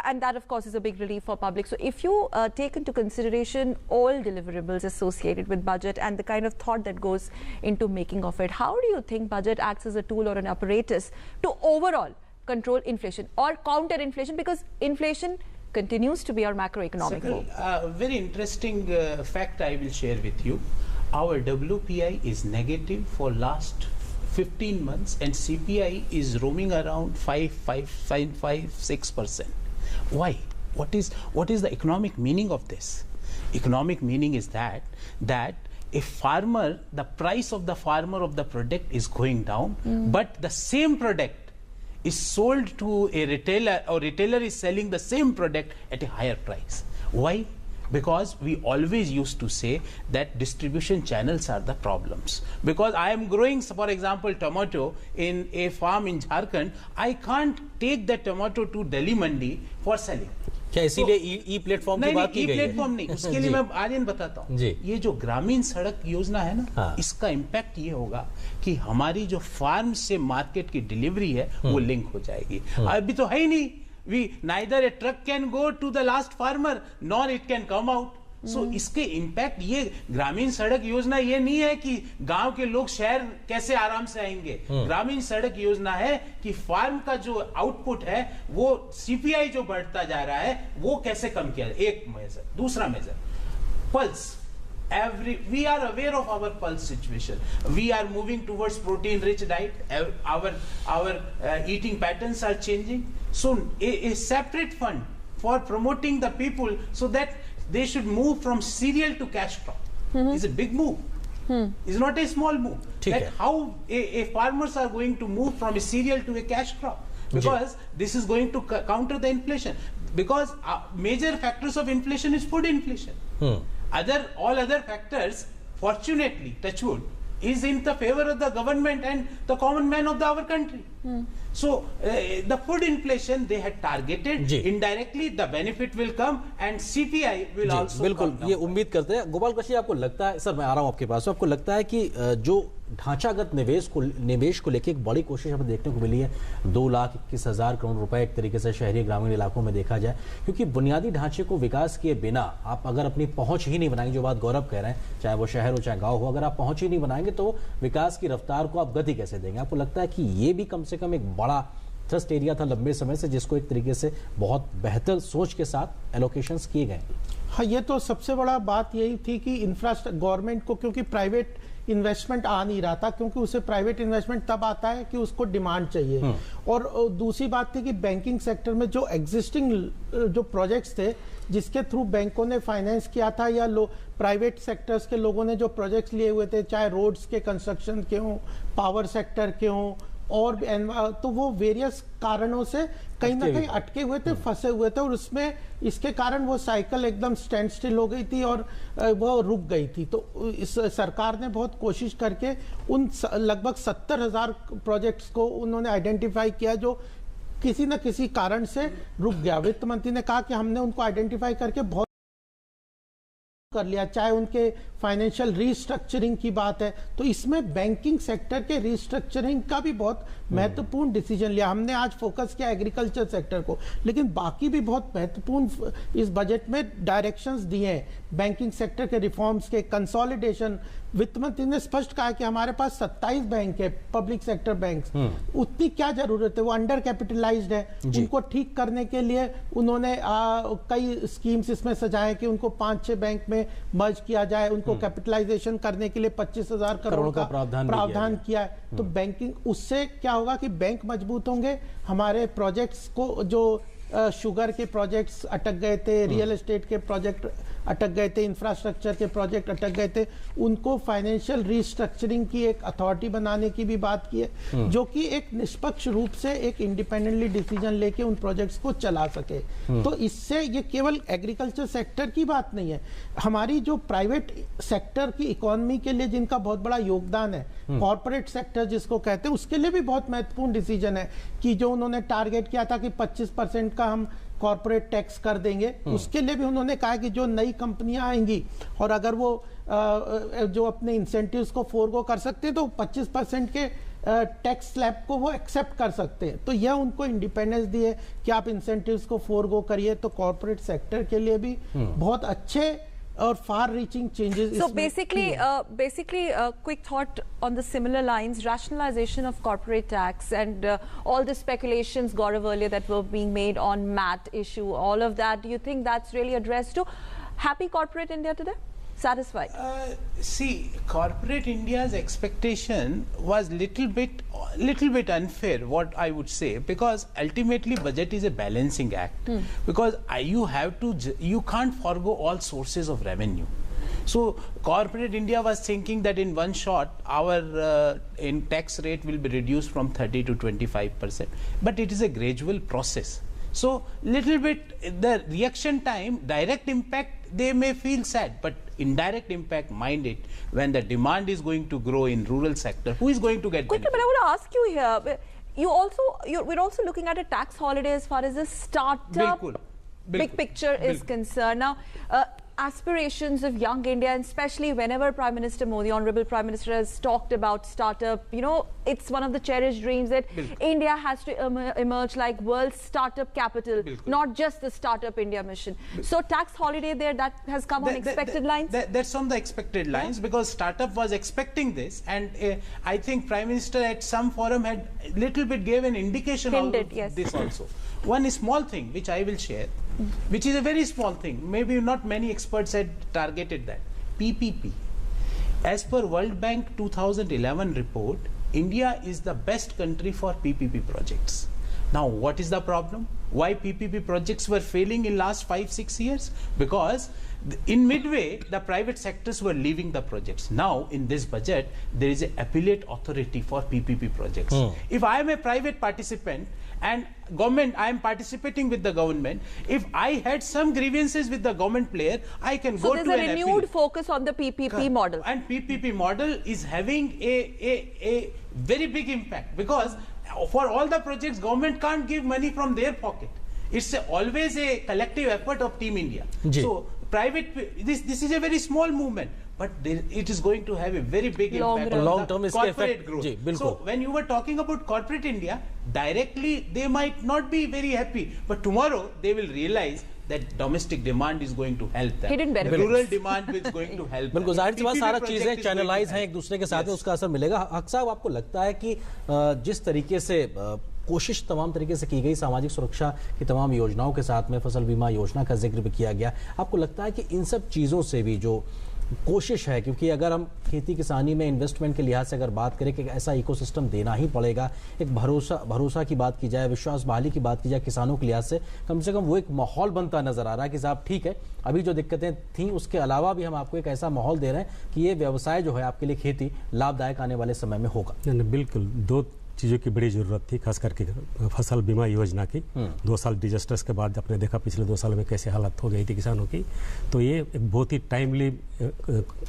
and that of course is a big relief for public. So if you take into consideration all deliverables associated with budget and the kind of thought that goes into making of it, how do you think budget acts as a tool or an apparatus to overall control inflation or counter inflation, because inflation continues to be our macroeconomic goal? Very interesting fact I will share with you. Our WPI is negative for last 15 months and CPI is roaming around 5.6%. Why? What is the economic meaning of this? Economic meaning is that a farmer, the price of the farmer of the product is going down, but the same product is sold to a retailer, or retailer is selling the same product at a higher price. Why? Because we always used to say that distribution channels are the problems. Because I am growing, for example, tomato in a farm in Jharkhand, I can't take the tomato to Delhi Mandi for selling. क्या इसीलिए ई platform की बात की गई है? Platform नहीं, उसके लिए मैं आर्यन बताता हूँ। ये जो ग्रामीण सड़क योजना है ना, इसका इम्पैक्ट ये होगा कि हमारी जो फार्म से मार्केट की डिलीवरी है वो लिंक हो जाएगी। अभी तो है ही नहीं, neither a truck can go to the last farmer nor it can come out. So इसके इम्पैक्ट, ये ग्रामीण सड़क योजना ये नहीं है कि गांव के लोग शहर कैसे आराम से आएंगे। ग्रामीण सड़क योजना है कि फार्म का जो आउटपुट है वो सीपीआई जो बढ़ता जा रहा है वो कैसे कम किया जाए, एक मेजर। दूसरा major, pulse. We are aware of our pulse situation. We are moving towards protein-rich diet. Our eating patterns are changing. So a separate fund for promoting the people so that they should move from cereal to cash crop is a big move. It's not a small move. That how a farmers are going to move from a cereal to a cash crop. because this is going to counter the inflation, because major factors of inflation is food inflation. All other factors, fortunately, touch wood, is in the favor of the government and the common man of our country. So the food inflation they had targeted indirectly, the benefit will come and CPI will also बिल्कुल come down. ये उम्मीद करते हैं। गोपाल कृषि, आपको लगता है, sir मैं आ रहा हूं आपके पास, आपको लगता है कि जो ढांचागत निवेश को लेकर एक बड़ी कोशिश हमें देखने को मिली है, 2,21,000 करोड़ रुपए एक तरीके से शहरी ग्रामीण इलाकों में देखा जाए, क्योंकि बुनियादी ढांचे को विकास किए बिना आप अगर अपनी पहुंच ही नहीं बनाएंगे, जो बात गौरव कह रहे हैं, चाहे वो शहर हो चाहे गांव हो, अगर आप पहुंच ही नहीं बनाएंगे तो विकास की रफ्तार को आप गति कैसे देंगे? आपको लगता है कि ये भी कम से कम एक बड़ा थ्रस्ट एरिया था लंबे समय से, जिसको एक तरीके से बहुत बेहतर सोच के साथ एलोकेशंस किए गए? हाँ, ये तो सबसे बड़ा बात यही थी कि इंफ्रास्ट्रक्चर गवर्नमेंट को, क्योंकि प्राइवेट इन्वेस्टमेंट आ नहीं रहा था, क्योंकि उसे प्राइवेट इन्वेस्टमेंट तब आता है कि उसको डिमांड चाहिए। और दूसरी बात थी कि बैंकिंग सेक्टर में जो एग्जिस्टिंग जो प्रोजेक्ट्स थे जिसके थ्रू बैंकों ने फाइनेंस किया था, या प्राइवेट सेक्टर्स के लोगों ने जो प्रोजेक्ट्स लिए हुए थे, चाहे रोड्स के कंस्ट्रक्शन के हों, पावर सेक्टर के हों, और तो वो वेरियस कारणों से कहीं ना कहीं अटके हुए थे, फंसे हुए थे, और उसमें इसके कारण वो साइकिल एकदम स्टैंड स्टिल हो गई थी और वो रुक गई थी। तो इस सरकार ने बहुत कोशिश करके उन लगभग 70,000 प्रोजेक्ट्स को उन्होंने आइडेंटिफाई किया जो किसी न किसी कारण से रुक गया। वित्त मंत्री ने कहा कि हमने उनको आइडेंटिफाई करके बहुत कर लिया, चाहे उनके फाइनेंशियल रीस्ट्रक्चरिंग की बात है, तो इसमें बैंकिंग सेक्टर के रीस्ट्रक्चरिंग का भी बहुत महत्वपूर्ण डिसीजन लिया। हमने आज फोकस किया एग्रीकल्चर सेक्टर को, लेकिन बाकी भी बहुत महत्वपूर्ण इस बजट में डायरेक्शंस दिए हैं बैंकिंग सेक्टर के रिफॉर्म्स के, कंसोलिडेशन। वित्त मंत्री ने स्पष्ट कहा कि हमारे पास 27 बैंक है, पब्लिक सेक्टर बैंक्स, उतनी क्या जरूरत है, वो अंडर कैपिटलाइज्ड है, उनको ठीक करने के लिए उन्होंने कई स्कीम्स इसमें सजाए कि उनको 5-6 बैंक में मर्ज किया जाए, उनको कैपिटलाइजेशन करने के लिए 25,000 करोड़ का प्रावधान किया है। तो बैंकिंग, उससे क्या होगा कि बैंक मजबूत होंगे, हमारे प्रोजेक्ट्स को, जो शुगर के प्रोजेक्ट्स अटक गए थे, रियल एस्टेट के प्रोजेक्ट अटक गए थे, इंफ्रास्ट्रक्चर के प्रोजेक्ट अटक गए थे, उनको फाइनेंशियल रीस्ट्रक्चरिंग की एक अथॉरिटी बनाने की भी बात की है, जो कि एक निष्पक्ष रूप से एक इंडिपेंडेंटली डिसीजन लेके उन प्रोजेक्ट्स को चला सके। तो इससे ये केवल एग्रीकल्चर सेक्टर की बात नहीं है, हमारी जो प्राइवेट सेक्टर की इकोनॉमी के लिए जिनका बहुत बड़ा योगदान है, कॉर्पोरेट सेक्टर जिसको कहते हैं, उसके लिए भी बहुत महत्वपूर्ण डिसीजन है कि जो उन्होंने टारगेट किया था कि 25% का हम कॉर्पोरेट टैक्स कर देंगे, उसके लिए भी उन्होंने कहा कि जो नई कंपनियां आएंगी और अगर वो जो अपने इंसेंटिव्स को फोरगो कर सकते हैं तो 25% के टैक्स स्लैब को वो एक्सेप्ट कर सकते हैं। तो यह उनको इंडिपेंडेंस दी है कि आप इंसेंटिव्स को फोरगो करिए। तो कॉर्पोरेट सेक्टर के लिए भी बहुत अच्छे और far-reaching changes. So basically, quick thought on the similar lines: rationalization of corporate tax and all the speculations, Gaurav, earlier that were being made on MAT issue, all of that. Do you think that's really addressed to happy corporate India today? Satisfied? See, corporate India's expectation was little bit unfair, what I would say, because ultimately budget is a balancing act. Because you can't forgo all sources of revenue. So corporate India was thinking that in one shot our in tax rate will be reduced from 30 to 25%, but it is a gradual process. So little bit the reaction time, direct impact, they may feel sad, but indirect impact, mind it, when the demand is going to grow in rural sector, who is going to get quickly? But I want to ask you here, we're also looking at a tax holiday as far as the startup big picture is concerned. Now, aspirations of young India, and especially whenever Prime Minister Modi, Honorable Prime Minister, has talked about startup, it's one of the cherished dreams that India has to emerge like world startup capital, not just the Startup India mission. So tax holiday there, that has come on expected lines? That's on the expected lines, because startup was expecting this, and I think Prime Minister at some forum had little bit gave an indication of this also. One small thing which I will share, which is a very small thing, maybe not many experts had targeted that. PPP. As per World Bank 2011 report, India is the best country for PPP projects. Now, what is the problem? Why PPP projects were failing in last 5-6 years? Because in midway, the private sectors were leaving the projects. Now, in this budget, there is an appellate authority for PPP projects. If I am a private participant and government, I am participating with the government. If I had some grievances with the government player, I can go to an So there's a renewed focus on the PPP model. And PPP model is having a very big impact, because for all the projects, government can't give money from their pocket. It's always a collective effort of Team India. So private, this is a very small movement, but it is going to have a very big impact on the corporate growth. So when you were talking about corporate India, directly they might not be very happy, but tomorrow they will realize that domestic demand is going to help them. Hidden benefits. Rural demand is going to help them. बिल्कुल जाहिर सी बात, सारा चीजें channelise हैं एक दूसरे के साथ में, उसका असर मिलेगा। हक साहब, आपको लगता है कि जिस तरीके से कोशिश तमाम तरीके से की गई, सामाजिक सुरक्षा की तमाम योजनाओं के साथ में फसल बीमा योजना का जिक्र भी किया गया, आपको लगता है कि इन सब चीज़ों से भी जो कोशिश है, क्योंकि अगर हम खेती किसानी में इन्वेस्टमेंट के लिहाज से अगर बात करें कि ऐसा इकोसिस्टम देना ही पड़ेगा, एक भरोसा की बात की जाए, विश्वास बहाली की बात की जाए किसानों के लिहाज से कम वो एक माहौल बनता नजर आ रहा है कि साहब ठीक है, अभी जो दिक्कतें थी उसके अलावा भी हम आपको एक ऐसा माहौल दे रहे हैं कि ये व्यवसाय जो है आपके लिए खेती लाभदायक आने वाले समय में होगा। बिल्कुल, दो चीज़ों की बड़ी ज़रूरत थी, खास करके फसल बीमा योजना की। 2 साल डिजास्टर्स के बाद आपने देखा पिछले 2 साल में कैसे हालत हो गई थी किसानों की, तो ये एक बहुत ही टाइमली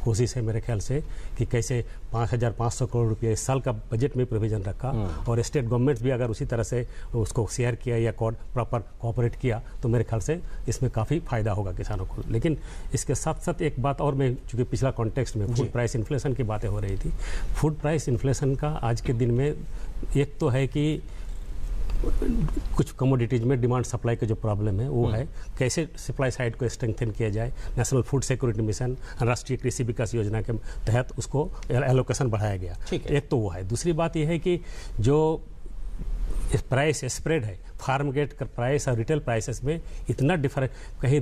कोशिश है मेरे ख्याल से कि कैसे 5,500 करोड़ रुपये इस साल का बजट में प्रोविजन रखा, और स्टेट गवर्नमेंट्स भी अगर उसी तरह से उसको शेयर किया या प्रॉपर कोऑपरेट किया तो मेरे ख्याल से इसमें काफ़ी फायदा होगा किसानों को। लेकिन इसके साथ साथ एक बात और, मैं चूँकि पिछला कॉन्टेक्स्ट में फूड प्राइस इन्फ्लेशन की बातें हो रही थी, फूड प्राइस इन्फ्लेशन का आज के दिन में एक तो है कि कुछ कमोडिटीज में डिमांड सप्लाई का जो प्रॉब्लम है वो है, कैसे सप्लाई साइड को स्ट्रेंथन किया जाए। नेशनल फूड सिक्योरिटी मिशन, राष्ट्रीय कृषि विकास योजना के तहत उसको एलोकेशन बढ़ाया गया, एक तो वो है। दूसरी बात यह है कि जो प्राइस स्प्रेड है, फार्म गेट का प्राइस और रिटेल प्राइसेस में इतना डिफरेंस, कहीं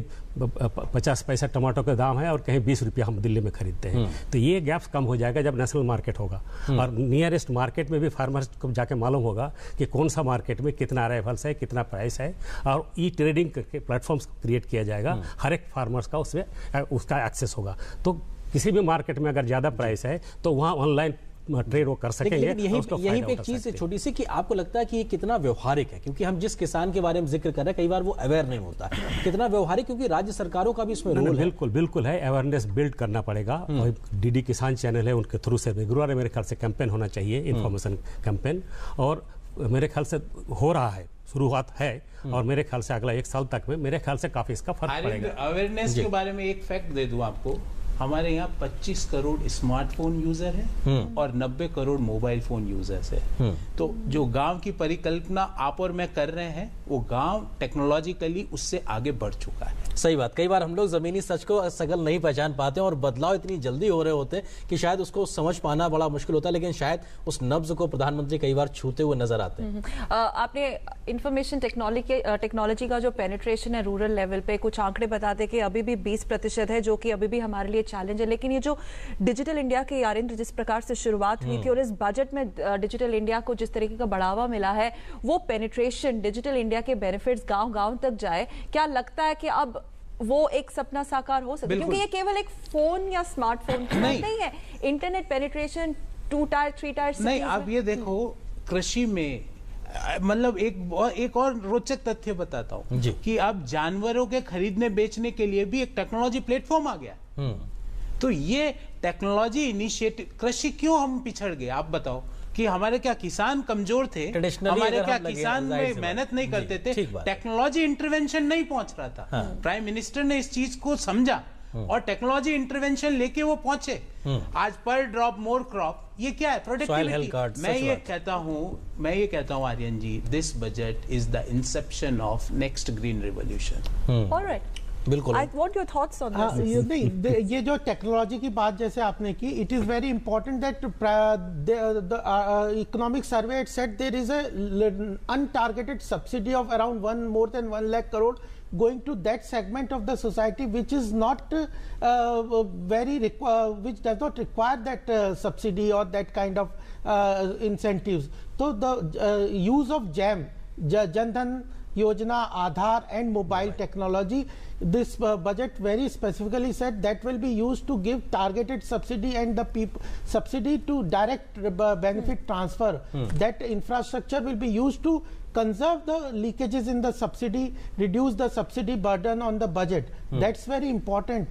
50 पैसा टमाटो का दाम है और कहीं 20 रुपया हम दिल्ली में खरीदते हैं, तो ये गैप कम हो जाएगा जब नेशनल मार्केट होगा, और नियरेस्ट मार्केट में भी फार्मर्स को जाके मालूम होगा कि कौन सा मार्केट में कितना अराइवल्स है, कितना प्राइस है, और ई ट्रेडिंग के प्लेटफॉर्म्स क्रिएट किया जाएगा, हर एक फार्मर्स का उसमें उसका एक्सेस होगा। तो किसी भी मार्केट में अगर ज़्यादा प्राइस है तो वहाँ ऑनलाइन ट्रेड वो कर सकेंगे। यहीं पे एक चीज छोटी सी कि आपको लगता है कि ये कितना व्यवहारिक है, क्योंकि हम जिस किसान के बारे में जिक्र कर रहे हैं कई बार वो अवेयर नहीं होता है, कितना व्यवहारिक, क्योंकि राज्य सरकारों का भी इसमें रोल है। बिल्कुल है, अवेयरनेस बिल्ड करना पड़ेगा, और डीडी किसान चैनल है, उनके थ्रू से रेगुलर मेरे ख्याल से कैंपेन होना चाहिए, इन्फॉर्मेशन कैंपेन, और मेरे ख्याल से हो रहा है, शुरुआत है, और मेरे ख्याल से अगला 1 साल तक में मेरे ख्याल से काफी इसका फर्क पड़ेगा। अवेयरनेस के बारे में एक फैक्ट दे दूं आपको, हमारे यहाँ 25 करोड़ स्मार्टफोन यूजर है और 90 करोड़ मोबाइल फोन यूजर्स है। तो जो गांव की परिकल्पना आप और मैं कर रहे हैं, वो गांव टेक्नोलॉजिकली उससे आगे बढ़ चुका है। सही बात, कई बार हम लोग जमीनी सच को सगल नहीं पहचान पाते और बदलाव इतनी जल्दी हो रहे होते कि शायद उसको समझ पाना बड़ा मुश्किल होता है, लेकिन शायद उस नब्ज को प्रधानमंत्री कई बार छूते हुए नजर आते हैं। आपने इंफॉर्मेशन टेक्नोलॉजी का जो पेनिट्रेशन है रूरल लेवल पे, कुछ आंकड़े बताते कि अभी भी 20% है, जो कि अभी भी हमारे लिए चैलेंज है। लेकिन ये जो डिजिटल इंडिया के यारेंद्र जिस प्रकार से शुरुआत हुई थी और इस बजट में डिजिटल इंडिया को जिस तरीके का बढ़ावा मिला है, वो पेनिट्रेशन डिजिटल इंडिया के बेनिफिट्स गांव-गांव तक जाए, क्या लगता है कि अब वो एक सपना साकार हो सकता है? क्योंकि ये केवल एक फोन या स्मार्टफोन की बात नहीं है, इंटरनेट पेनिट्रेशन 2 टायर 3 टायर नहीं। आप ये देखो, कृषि में मतलब एक और रोचक तथ्य बताता हूं कि अब जानवरों के खरीदने बेचने के लिए भी एक टेक्नोलॉजी प्लेटफॉर्म आ गया। तो ये टेक्नोलॉजी इनिशिएटिव, कृषि क्यों हम पिछड़ गए आप बताओ, कि हमारे क्या किसान कमजोर थे, हमारे क्या किसान में मेहनत नहीं करते थे, टेक्नोलॉजी इंटरवेंशन नहीं पहुंच रहा था। प्राइम मिनिस्टर ने इस चीज को समझा और टेक्नोलॉजी इंटरवेंशन लेके वो पहुंचे। आज पर ड्रॉप मोर क्रॉप, ये क्या है? प्रोडक्टिविटी। मैं ये कहता हूं Aryan ji, this budget is the inception of next green revolution. Alright, बिल्कुल। I want your thoughts on this. ये जो टेक्नोलॉजी की बात जैसे आपने की, it is very important that economic survey it said there is a untargeted subsidy of around more than 1 lakh crore going to that segment of the society which is not which does not require that subsidy or that kind of incentives. So the use of JAM, Jan Dhan Yojana, Aadhaar and mobile technology this budget very specifically said that will be used to give targeted subsidy and the subsidy to direct benefit transfer. That infrastructure will be used to conserve the leakages in the subsidy, reduce the subsidy burden on the budget. That's very important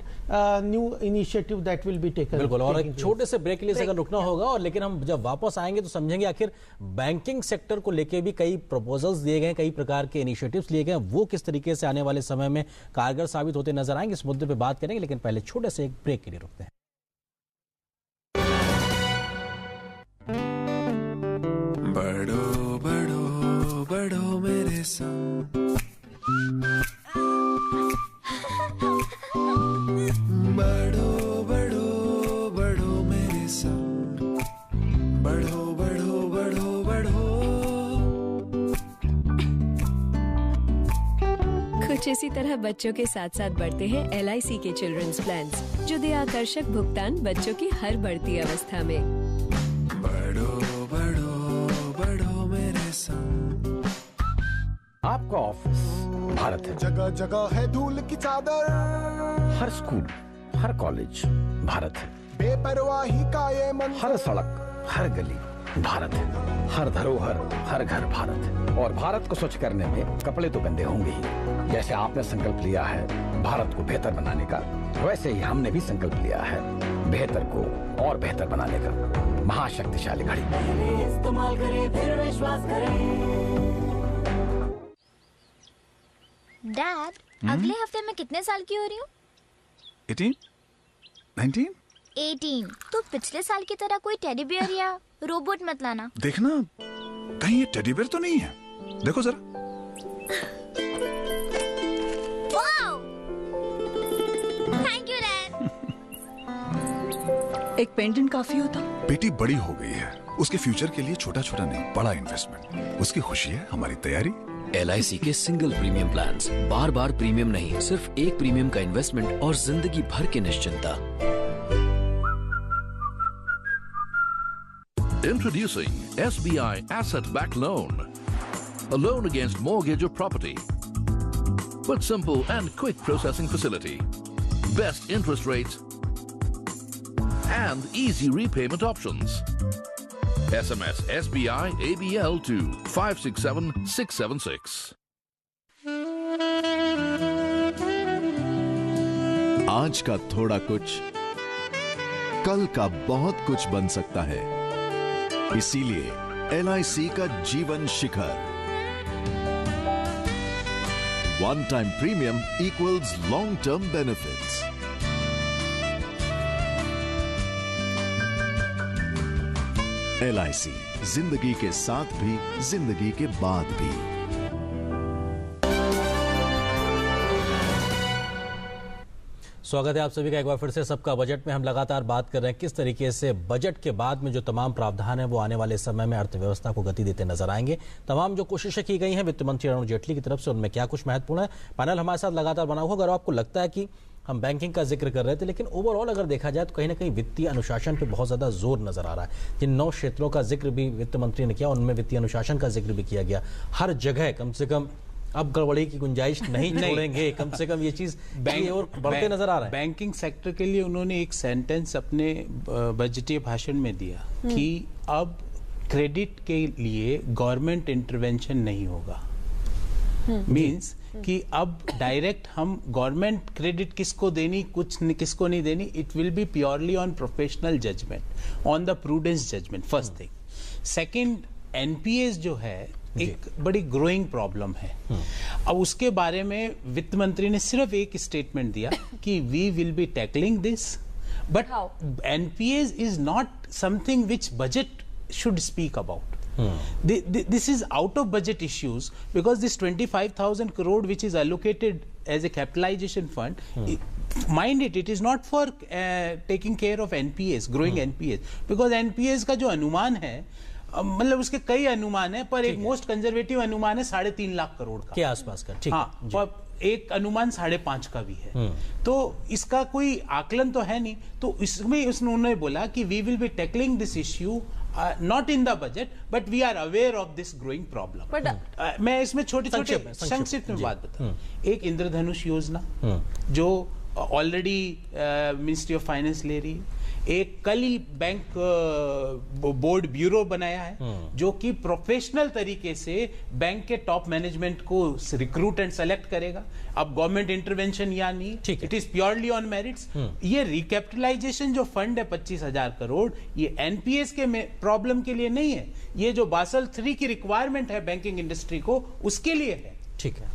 new initiative that will be taken. बिल्कुल, और एक छोटे से break के लिए अगर रुकना होगा, और लेकिन हम जब वापस आएंगे तो समझेंगे आखिर बैंकिंग सेक्टर को लेके भी कई प्रपोजल्स दिए गए, कई प्रकार के इनिशिएटिव्स लिए गए, वो किस तरीके से आने वाले समय में कारगर साबित होते नजर आएंगे। इस मुद्दे पे बात करेंगे, लेकिन पहले छोटे से एक ब्रेक के लिए रुकते हैं। बढ़ो बढ़ो बढ़ो मेरे संग, बढ़ो बढ़ो बढ़ो मेरे संग, बढ़ो बढ़ो बढ़ो बढ़ो। कुछ इसी तरह बच्चों के साथ साथ बढ़ते हैं LIC के चिल्ड्रंस प्लान्स, जो दे आकर्षक भुगतान बच्चों की हर बढ़ती अवस्था में। बढ़ो बढ़ो बढ़ो मेरे संग। आपका ऑफिस भारत है, जगह जगह है धूल की चादर, हर स्कूल हर कॉलेज भारत है, बेपरवाही का ये मन, हर सड़क हर गली भारत है, हर धरोहर हर घर भारत है। और भारत को स्वच्छ करने में कपड़े तो गंदे होंगे ही। जैसे आपने संकल्प लिया है भारत को बेहतर बनाने का, वैसे ही हमने भी संकल्प लिया है बेहतर को और बेहतर बनाने का। महाशक्तिशाली घड़ी इस्तेमाल करें फिर विश्वास करें। डैड, अगले हफ्ते मैं कितने साल की हो रही हूँ? 18? 19? 18। तो पिछले साल की तरह कोई टेडी बियर या रोबोट मत लाना। देखना कहीं ये टेडी बियर तो नहीं है, देखो जरा। वाओ! Thank you dad. एक पेंडेंट काफी होता। बेटी बड़ी हो गई है, उसके फ्यूचर के लिए छोटा छोटा नहीं बड़ा इन्वेस्टमेंट, उसकी खुशी है हमारी तैयारी। LIC के सिंगल प्रीमियम प्लान्स, बार बार प्रीमियम नहीं, सिर्फ एक प्रीमियम का इन्वेस्टमेंट और जिंदगी भर की निश्चिंता। Introducing SBI Asset Backed Loan, a loan against mortgage or property, with simple and quick processing facility, best interest rates, and easy repayment options. SMS SBI ABL to 567676. आज का थोड़ा कुछ कल का बहुत कुछ बन सकता है, इसीलिए LIC का Jeevan Shikhar, one time premium equals long term benefits. LIC, जिंदगी के साथ भी जिंदगी के बाद भी। स्वागत है आप सभी का एक बार फिर से सबका बजट में। हम लगातार बात कर रहे हैं किस तरीके से बजट के बाद में जो तमाम प्रावधान है वो आने वाले समय में अर्थव्यवस्था को गति देते नजर आएंगे। तमाम जो कोशिशें की गई हैं वित्त मंत्री अरुण जेटली की तरफ से, उनमें क्या कुछ महत्वपूर्ण है। पैनल हमारे साथ लगातार बना हुआ। अगर आपको लगता है कि हम बैंकिंग का जिक्र कर रहे थे, लेकिन ओवरऑल अगर देखा जाए तो कहीं ना कहीं वित्तीय अनुशासन पे बहुत ज्यादा जोर नजर आ रहा है। जिन 9 क्षेत्रों का जिक्र भी वित्त मंत्री ने किया, उनमें वित्तीय अनुशासन का जिक्र भी किया गया। हर जगह कम से कम अब गड़बड़ी की गुंजाइश नहीं छोड़ेंगे, कम से कम ये चीज और बढ़ते नजर आ रहा है। बैंकिंग सेक्टर के लिए उन्होंने एक सेंटेंस अपने बजटीय भाषण में दिया कि अब क्रेडिट के लिए गवर्नमेंट इंटरवेंशन नहीं होगा। मींस कि अब डायरेक्ट हम गवर्नमेंट क्रेडिट किसको देनी किसको नहीं देनी, it will be purely on professional judgment, on the prudence judgment. First thing. Second, NPS जो है एक बड़ी ग्रोइंग प्रॉब्लम है। अब उसके बारे में वित्त मंत्री ने सिर्फ एक स्टेटमेंट दिया कि we will be tackling this, but NPS is not something which budget should speak about. This is out of budget issues because this 25,000 crore which is allocated as a capitalization fund, mind it is not for taking care of NPAs, growing NPAs, because NPAs का जो अनुमान है, मतलब उसके कई अनुमान है, पर एक मोस्ट कंजर्वेटिव अनुमान है 3.5 लाख करोड़ का के आसपास का. ठीक, हाँ, और एक अनुमान 5.5 का भी है. तो इसका कोई आकलन तो है नहीं. तो इसमें उन्होंने बोला कि we will be tackling this issue not in the budget, but we are aware of this growing problem. But मैं इसमें छोटे-छोटे संक्षिप्त में बात बताऊं. एक इंद्रधनुष योजना जो ऑलरेडी मिनिस्ट्री ऑफ फाइनेंस ले रही है. एक कल ही बैंक बोर्ड ब्यूरो बनाया है जो कि प्रोफेशनल तरीके से बैंक के टॉप मैनेजमेंट को रिक्रूट एंड सेलेक्ट करेगा. अब गवर्नमेंट इंटरवेंशन या नहीं, it is purely on merits. ये रिकैपिटलाइजेशन जो फंड है 25,000 करोड़, ये एनपीएस के प्रॉब्लम के लिए नहीं है. ये जो बासल 3 की रिक्वायरमेंट है बैंकिंग इंडस्ट्री को, उसके लिए है. ठीक है.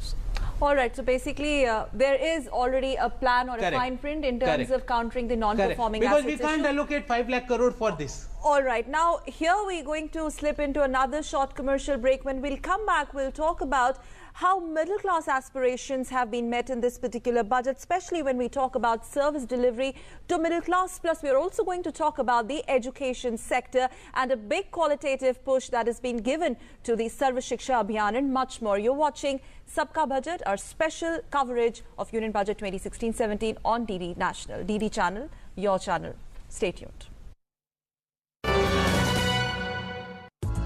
All right. So basically, there is already a plan or a fine print in terms of countering the non-performing assets. Because we can't allocate 5 lakh crore for this. All right. Now, here we're going to slip into another short commercial break. When we'll come back, we'll talk about how middle-class aspirations have been met in this particular budget, especially when we talk about service delivery to middle class. Plus, we're also going to talk about the education sector and a big qualitative push that has been given to the Sarva Shiksha Abhiyan and much more. You're watching Sabka Budget, our special coverage of Union Budget 2016-17 on DD National. DD Channel, your channel. Stay tuned.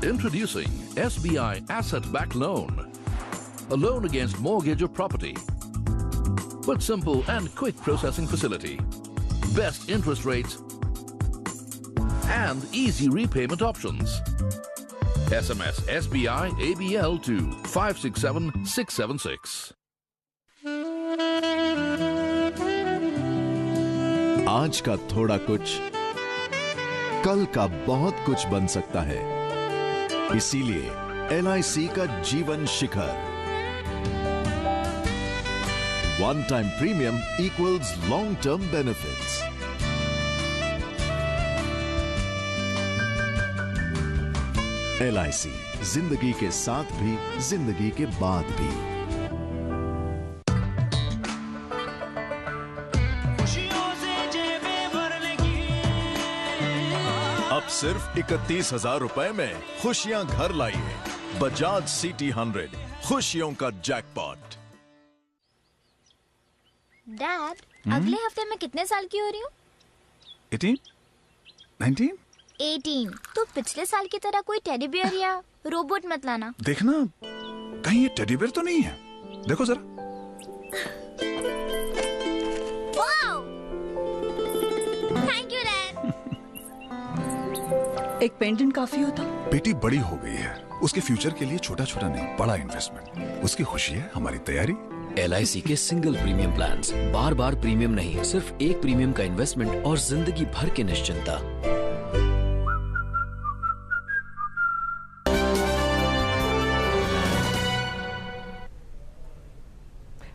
Introducing SBI Asset-Backed Loan. A loan against mortgage or property. With simple and quick processing facility. Best interest rates. And easy repayment options. SMS SBI ABL to 567676. आज का थोड़ा कुछ कल का बहुत कुछ बन सकता है. इसीलिए LIC का जीवन शिखर. One time premium equals long term benefits. LIC, जिंदगी के साथ भी, जिंदगी के बाद भी. अब सिर्फ 31,000 रुपए में खुशियां घर लाइए. बजाज CT 100, खुशियों का जैकपॉट. डैड, अगले हफ्ते मैं कितने साल की हो रही हूँ? 18? 19? 18. तो पिछले साल की तरह कोई टेडी बियर या रोबोट मत लाना. देखना कहीं ये टेडी बियर तो नहीं है. देखो जरा. वाओ! Thank you dad. एक पेंडेंट काफी होता. बेटी बड़ी हो गई है, उसके फ्यूचर के लिए छोटा छोटा नहीं, बड़ा इन्वेस्टमेंट. उसकी खुशी है हमारी तैयारी. LIC के सिंगल प्रीमियम प्लान्स. बार बार प्रीमियम नहीं, सिर्फ एक प्रीमियम का इन्वेस्टमेंट और जिंदगी भर की निश्चिंता.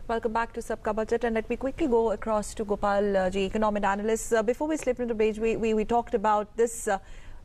Welcome back to Sabka Budget, and let me quickly go across to Gopal ji, economic analyst. Before we slip into the page, we talked about this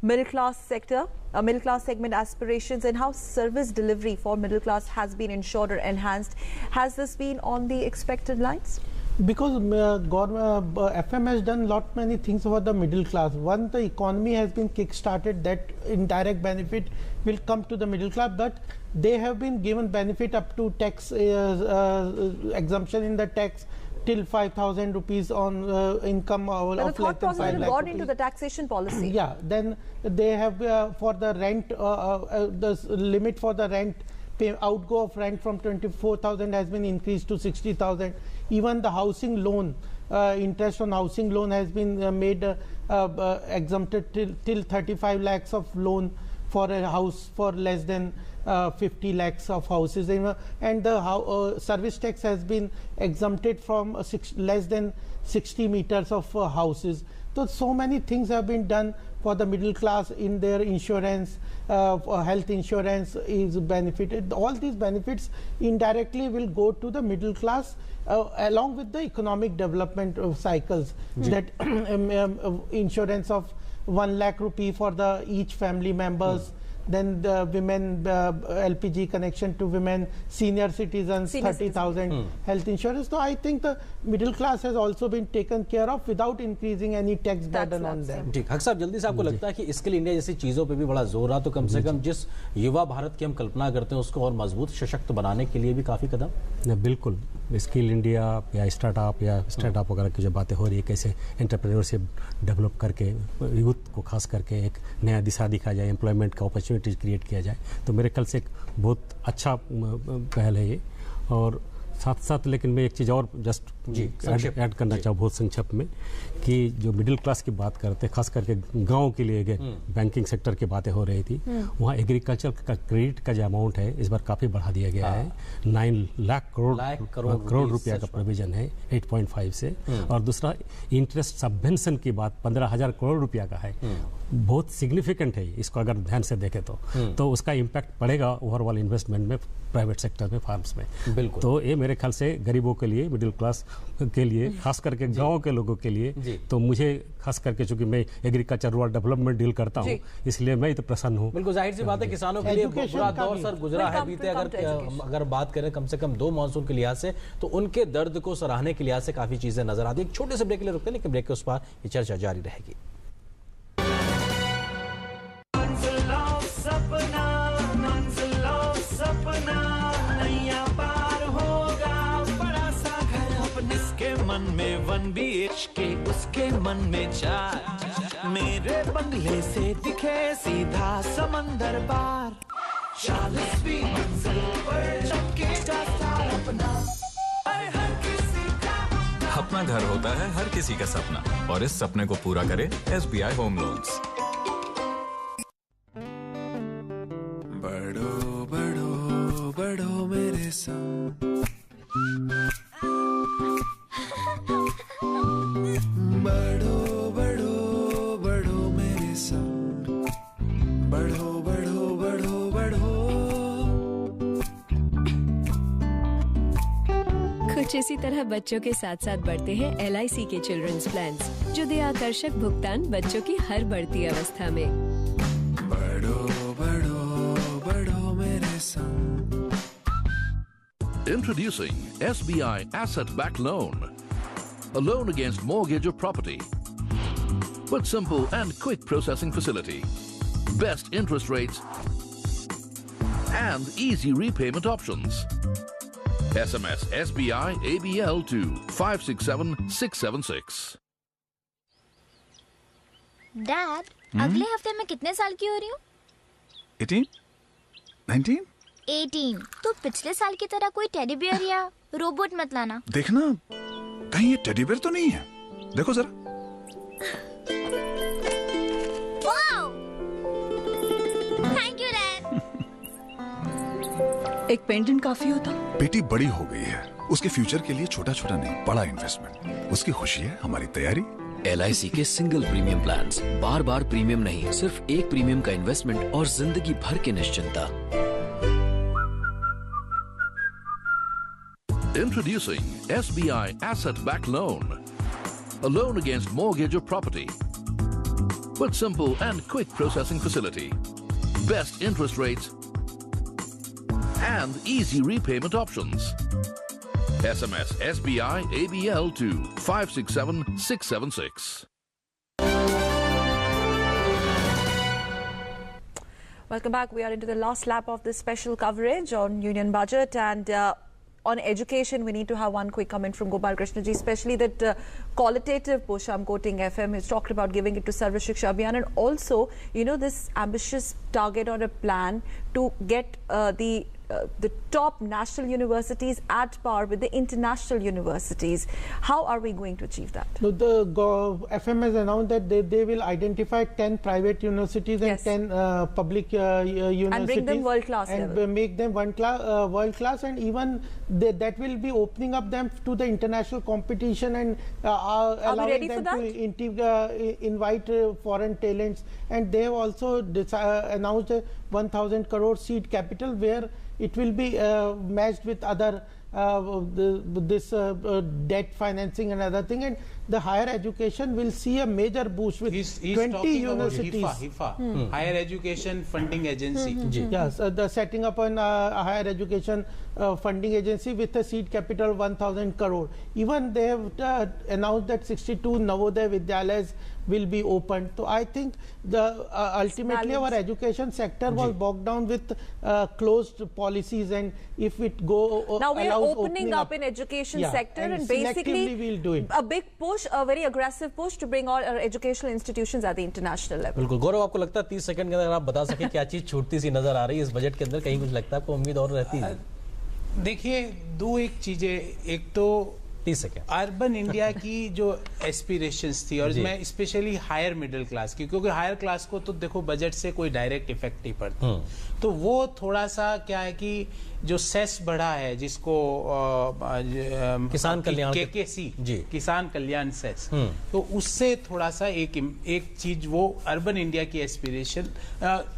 middle class sector, middle class segment aspirations, and how service delivery for middle class has been ensured or enhanced. Has this been on the expected lines? Because FM has done many things for the middle class. One, the economy has been kick-started, that indirect benefit will come to the middle class, but they have been given benefit up to tax exemption in the tax till 5,000 rupees on income of the thought process has gone into the taxation policy. Yeah, then they have for the rent, the limit for the rent, outgo of rent from 24,000 has been increased to 60,000. Even the housing loan, interest on housing loan has been made exempted till 35 lakhs of loan for a house for less than 50 lakhs of houses. And the service tax has been exempted from less than 60 meters of houses. So many things have been done for the middle class in their insurance. Health insurance is benefited. All these benefits indirectly will go to the middle class along with the economic development cycles. That insurance of 1 lakh rupee for the each family members. Then the women LPG connection to women, senior citizens 30,000 health insurance. So I think the middle class has also been taken care of without increasing any tax burden on them. ठीक. हक साहब, जल्दी से आपको लगता है कि skill India जैसी चीजों पे भी बड़ा जोर रहा, तो कम से कम जिस युवा भारत की हम कल्पना करते हैं उसको और मजबूत सशक्त बनाने के लिए भी काफी कदम? बिल्कुल. स्किल इंडिया या स्टार्टअप वगैरह की जो बातें हो रही है, कैसे एंटरप्रेन्योरशिप डेवलप करके यूथ को खास करके एक नया दिशा दिखाया जाए, एम्प्लॉयमेंट का अपॉर्चुनिटीज क्रिएट किया जाए, तो मेरे ख्याल से एक बहुत अच्छा पहल है ये। और साथ साथ लेकिन मैं एक चीज़ और जस्ट ऐड करना चाहूँ बहुत संक्षेप में, कि जो मिडिल क्लास की बात करते हैं, खास करके गांव के लिए बैंकिंग सेक्टर की बातें हो रही थी, वहाँ एग्रीकल्चर का क्रेडिट का जो अमाउंट है इस बार काफ़ी बढ़ा दिया गया है। 9 लाख करोड़ रुपया का प्रोविजन है 8.5 से। और दूसरा इंटरेस्ट सबवेंशन की बात 15,000 करोड़ रुपया का है, बहुत सिग्निफिकेंट है इसको अगर ध्यान से देखें तो उसका इम्पैक्ट पड़ेगा ओवरऑल इन्वेस्टमेंट में, प्राइवेट सेक्टर में, फार्म्स में। बिल्कुल। तो ये मेरे ख्याल से गरीबों के लिए, मिडिल क्लास के लिए, खास करके गांव के लोगों के लिए, तो मुझे खास करके चूंकि मैं एग्रीकल्चर रूरल डेवलपमेंट डील करता हूँ, इसलिए मैं तो प्रसन्न हूँ। बिल्कुल, जाहिर सी बात है किसानों के लिए बुरा दौर सर गुजरा है बीते। अगर बात करें कम से कम 2 मानसून के लिहाज से, तो उनके दर्द को सराहने के लिहाज से काफी चीजें नजर आती है। एक छोटे से ब्रेक के लिए रुकते हैं, लेकिन ब्रेक के उस पार ये चर्चा जारी रहेगी। मन में 1 BHK, उसके मन में 4, मेरे बंगले से दिखे सीधा समंदर पार। 40वीं मंजिल पर चमकेगा स्टार अपना। अपना घर होता है हर किसी का सपना, और इस सपने को पूरा करे SBI होम लोन्स। बढ़ो बढ़ो बढ़ो मेरे संग, बढ़ो बढ़ो बढ़ो मेरे संग, बढ़ो बढ़ो बढ़ो बढ़ो। कुछ इसी तरह बच्चों के साथ साथ बढ़ते हैं LIC के चिल्ड्रंस प्लान्स, जो दे आकर्षक भुगतान बच्चों की हर बढ़ती अवस्था में। बढ़ो बढ़ो बढ़ो मेरे संग। Introducing SBI Asset Backed Loan, a loan against mortgage or property, with simple and quick processing facility, best interest rates, and easy repayment options. SMS SBI ABL to 567676. Dad, अगले हफ्ते मैं कितने साल की हो रही हूँ? 18? 19? 18। तो पिछले साल की तरह कोई टेडी बियर या रोबोट मत लाना। देखना कहीं ये टेडी बियर तो नहीं है, देखो जरा। Thank you dad. एक पेंडेंट काफी होता। बेटी बड़ी हो गई है, उसके फ्यूचर के लिए छोटा छोटा नहीं बड़ा इन्वेस्टमेंट, उसकी खुशी है हमारी तैयारी। LIC के सिंगल प्रीमियम प्लान्स, बार बार प्रीमियम नहीं, सिर्फ एक प्रीमियम का इन्वेस्टमेंट और जिंदगी भर की निश्चिंता। Introducing SBI Asset Backed Loan, a loan against mortgage or property, with simple and quick processing facility, best interest rates, and easy repayment options. SMS SBI ABL to 567676. Welcome back. We are into the last lap of this special coverage on Union Budget, and on education, we need to have one quick comment from Gopal Krishna ji, especially that qualitative push I'm quoting FM is talked about giving it to Sarva Shiksha Abhiyan, and also, you know, this ambitious target or a plan to get the top national universities at par with the international universities. How are we going to achieve that? No, the FM has announced that they will identify 10 private universities and 10 public universities. And bring them world class and level. make them world class, and even that will be opening up them to the international competition, and allowing them to invite foreign talents. And they have also announced a 1,000 crore seed capital, where it will be matched with other this debt financing and other thing, and the higher education will see a major boost with He's 20 universities. HIFA, Higher Education Funding Agency. Yes, the setting up a higher education funding agency with a seed capital 1,000 crore. Even they have announced that 62 Navodaya Vidyalayas will be opened. So I think the ultimately our education sector was bogged down with closed policies, and if it go now we are opening up in education sector, and basically we'll do it. A big push, a very aggressive push to bring all our educational institutions at the international level. बिल्कुल गौरव, आपको लगता है 30 second के अंदर आप बता सके क्या चीज छूटती सी नजर आ रही है इस बजट के अंदर? कहीं कुछ लगता है आपको, उम्मीद और रहती है? देखिए, दो एक चीजें, एक तो 30 सेकंड अर्बन इंडिया की जो एस्पिरेशंस थी, और मैं स्पेशली हायर मिडिल क्लास की, क्योंकि हायर क्लास को तो देखो बजट से कोई डायरेक्ट इफेक्ट नहीं पड़ता, तो वो थोड़ा सा क्या है कि जो सेस बढ़ा है, जिसको किसान कल्याण KKC किसान कल्याण सेस, तो उससे थोड़ा सा एक चीज वो अर्बन इंडिया की aspiration,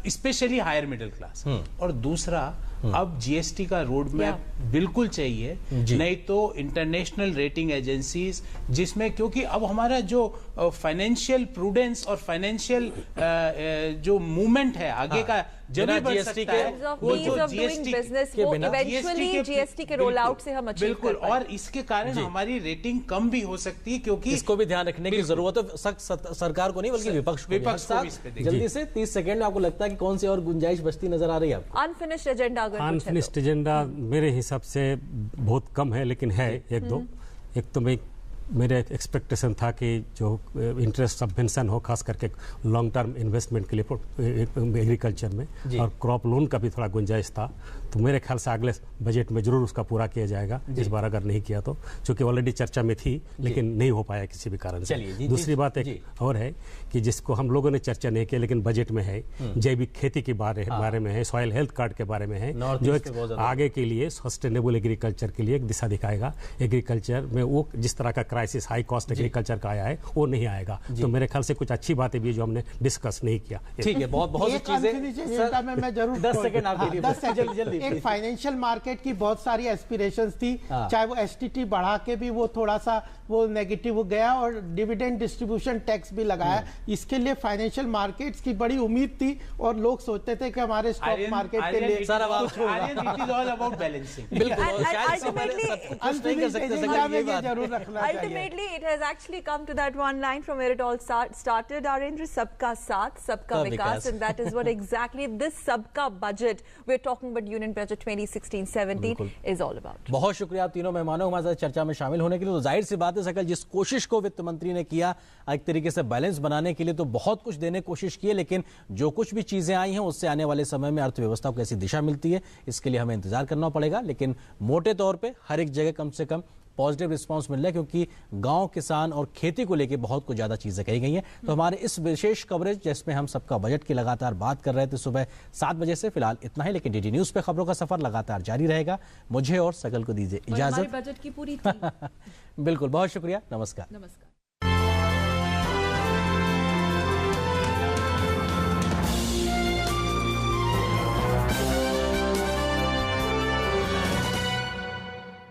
specially higher middle class, और दूसरा अब जीएसटी का रोड मैप बिल्कुल चाहिए, नहीं तो इंटरनेशनल रेटिंग एजेंसीज, जिसमें क्योंकि अब हमारा जो फाइनेंशियल प्रूडेंस और फाइनेंशियल जो मूवमेंट है आगे का जब बढ़ सकता है, वो जो जीएसटी के रोल आउट से हम अचीव कर पाएं। और इसके कारण हमारी रेटिंग कम भी हो सकती है, क्योंकि इसको भी ध्यान रखने की जरूरत है, सरकार को नहीं बल्कि विपक्ष को। जल्दी से 30 सेकंड में आपको लगता है कि कौन सी और गुंजाइश बचती नजर आ रही है आपको? अनफिनिश्ड एजेंडा, अनफिनिश्ड एजेंडा मेरे हिसाब से बहुत कम है, लेकिन है एक दो। एक तो मेरे एक्सपेक्टेशन था कि जो इंटरेस्ट सबवेंशन हो, खास करके लॉन्ग टर्म इन्वेस्टमेंट के लिए एग्रीकल्चर में, और क्रॉप लोन का भी थोड़ा गुंजाइश था, तो मेरे ख्याल से अगले बजट में जरूर उसका पूरा किया जाएगा, इस बार अगर नहीं किया तो, क्योंकि ऑलरेडी चर्चा में थी लेकिन नहीं हो पाया किसी भी कारण से। दूसरी बात एक और है कि जिसको हम लोगों ने चर्चा नहीं किया लेकिन बजट में है, जैविक खेती के बारे में है, सॉइल हेल्थ कार्ड के बारे में है, जो आगे के लिए सस्टेनेबल एग्रीकल्चर के लिए एक दिशा दिखाएगा। एग्रीकल्चर में वो जिस तरह का क्राइसिस हाई कॉस्ट एग्रीकल्चर का आया है वो नहीं आएगा, तो मेरे ख्याल से कुछ अच्छी बातें भी जो हमने डिस्कस नहीं किया। ठीक है, बहुत सी चीजें मैं जरूर 10 सेकंड आपके लिए जल्दी। एक फाइनेंशियल मार्केट की बहुत सारी एस्पिरेशंस थी, चाहे वो एसटीटी बढ़ा के भी वो थोड़ा सा वो नेगेटिव हो गया, और डिविडेंड डिस्ट्रीब्यूशन टैक्स भी लगाया, इसके लिए फाइनेंशियल मार्केट्स की बड़ी उम्मीद थी, और लोग सोचते थे कि हमारे स्टॉक मार्केट के लिए कुछ होगा। Ultimately, it has actually come to that one line from where it all started, Arendra, सबका साथ, सबका विकास, and that is what exactly this सबका budget we're talking about, Union Budget 2016-17 is all about. बहुत शुक्रिया आप तीनों मेहमानों हमारे साथ चर्चा में शामिल होने के लिए। तो जाहिर सी बात है सकल, जिस कोशिश को वित्त मंत्री ने किया एक तरीके से बैलेंस बनाने के लिए, तो बहुत कुछ देने की कोशिश की है, लेकिन जो कुछ भी चीजें आई हैं उससे आने वाले समय में अर्थव्यवस्था को कैसी दिशा मिलती है इसके लिए हमें इंतजार करना पड़ेगा। लेकिन मोटे तौर पर हर एक जगह कम से कम पॉजिटिव रिस्पांस मिल रहा है, क्योंकि गांव, किसान और खेती को लेकर बहुत कुछ ज्यादा चीजें कही गई हैं। तो हमारे इस विशेष कवरेज जिसमें हम सबका बजट की लगातार बात कर रहे थे सुबह 7 बजे से, फिलहाल इतना ही, लेकिन डीडी न्यूज पे खबरों का सफर लगातार जारी रहेगा। मुझे और सकल को दीजिए इजाजत। बजट की पूरी टीम बिल्कुल, बहुत शुक्रिया, नमस्कार।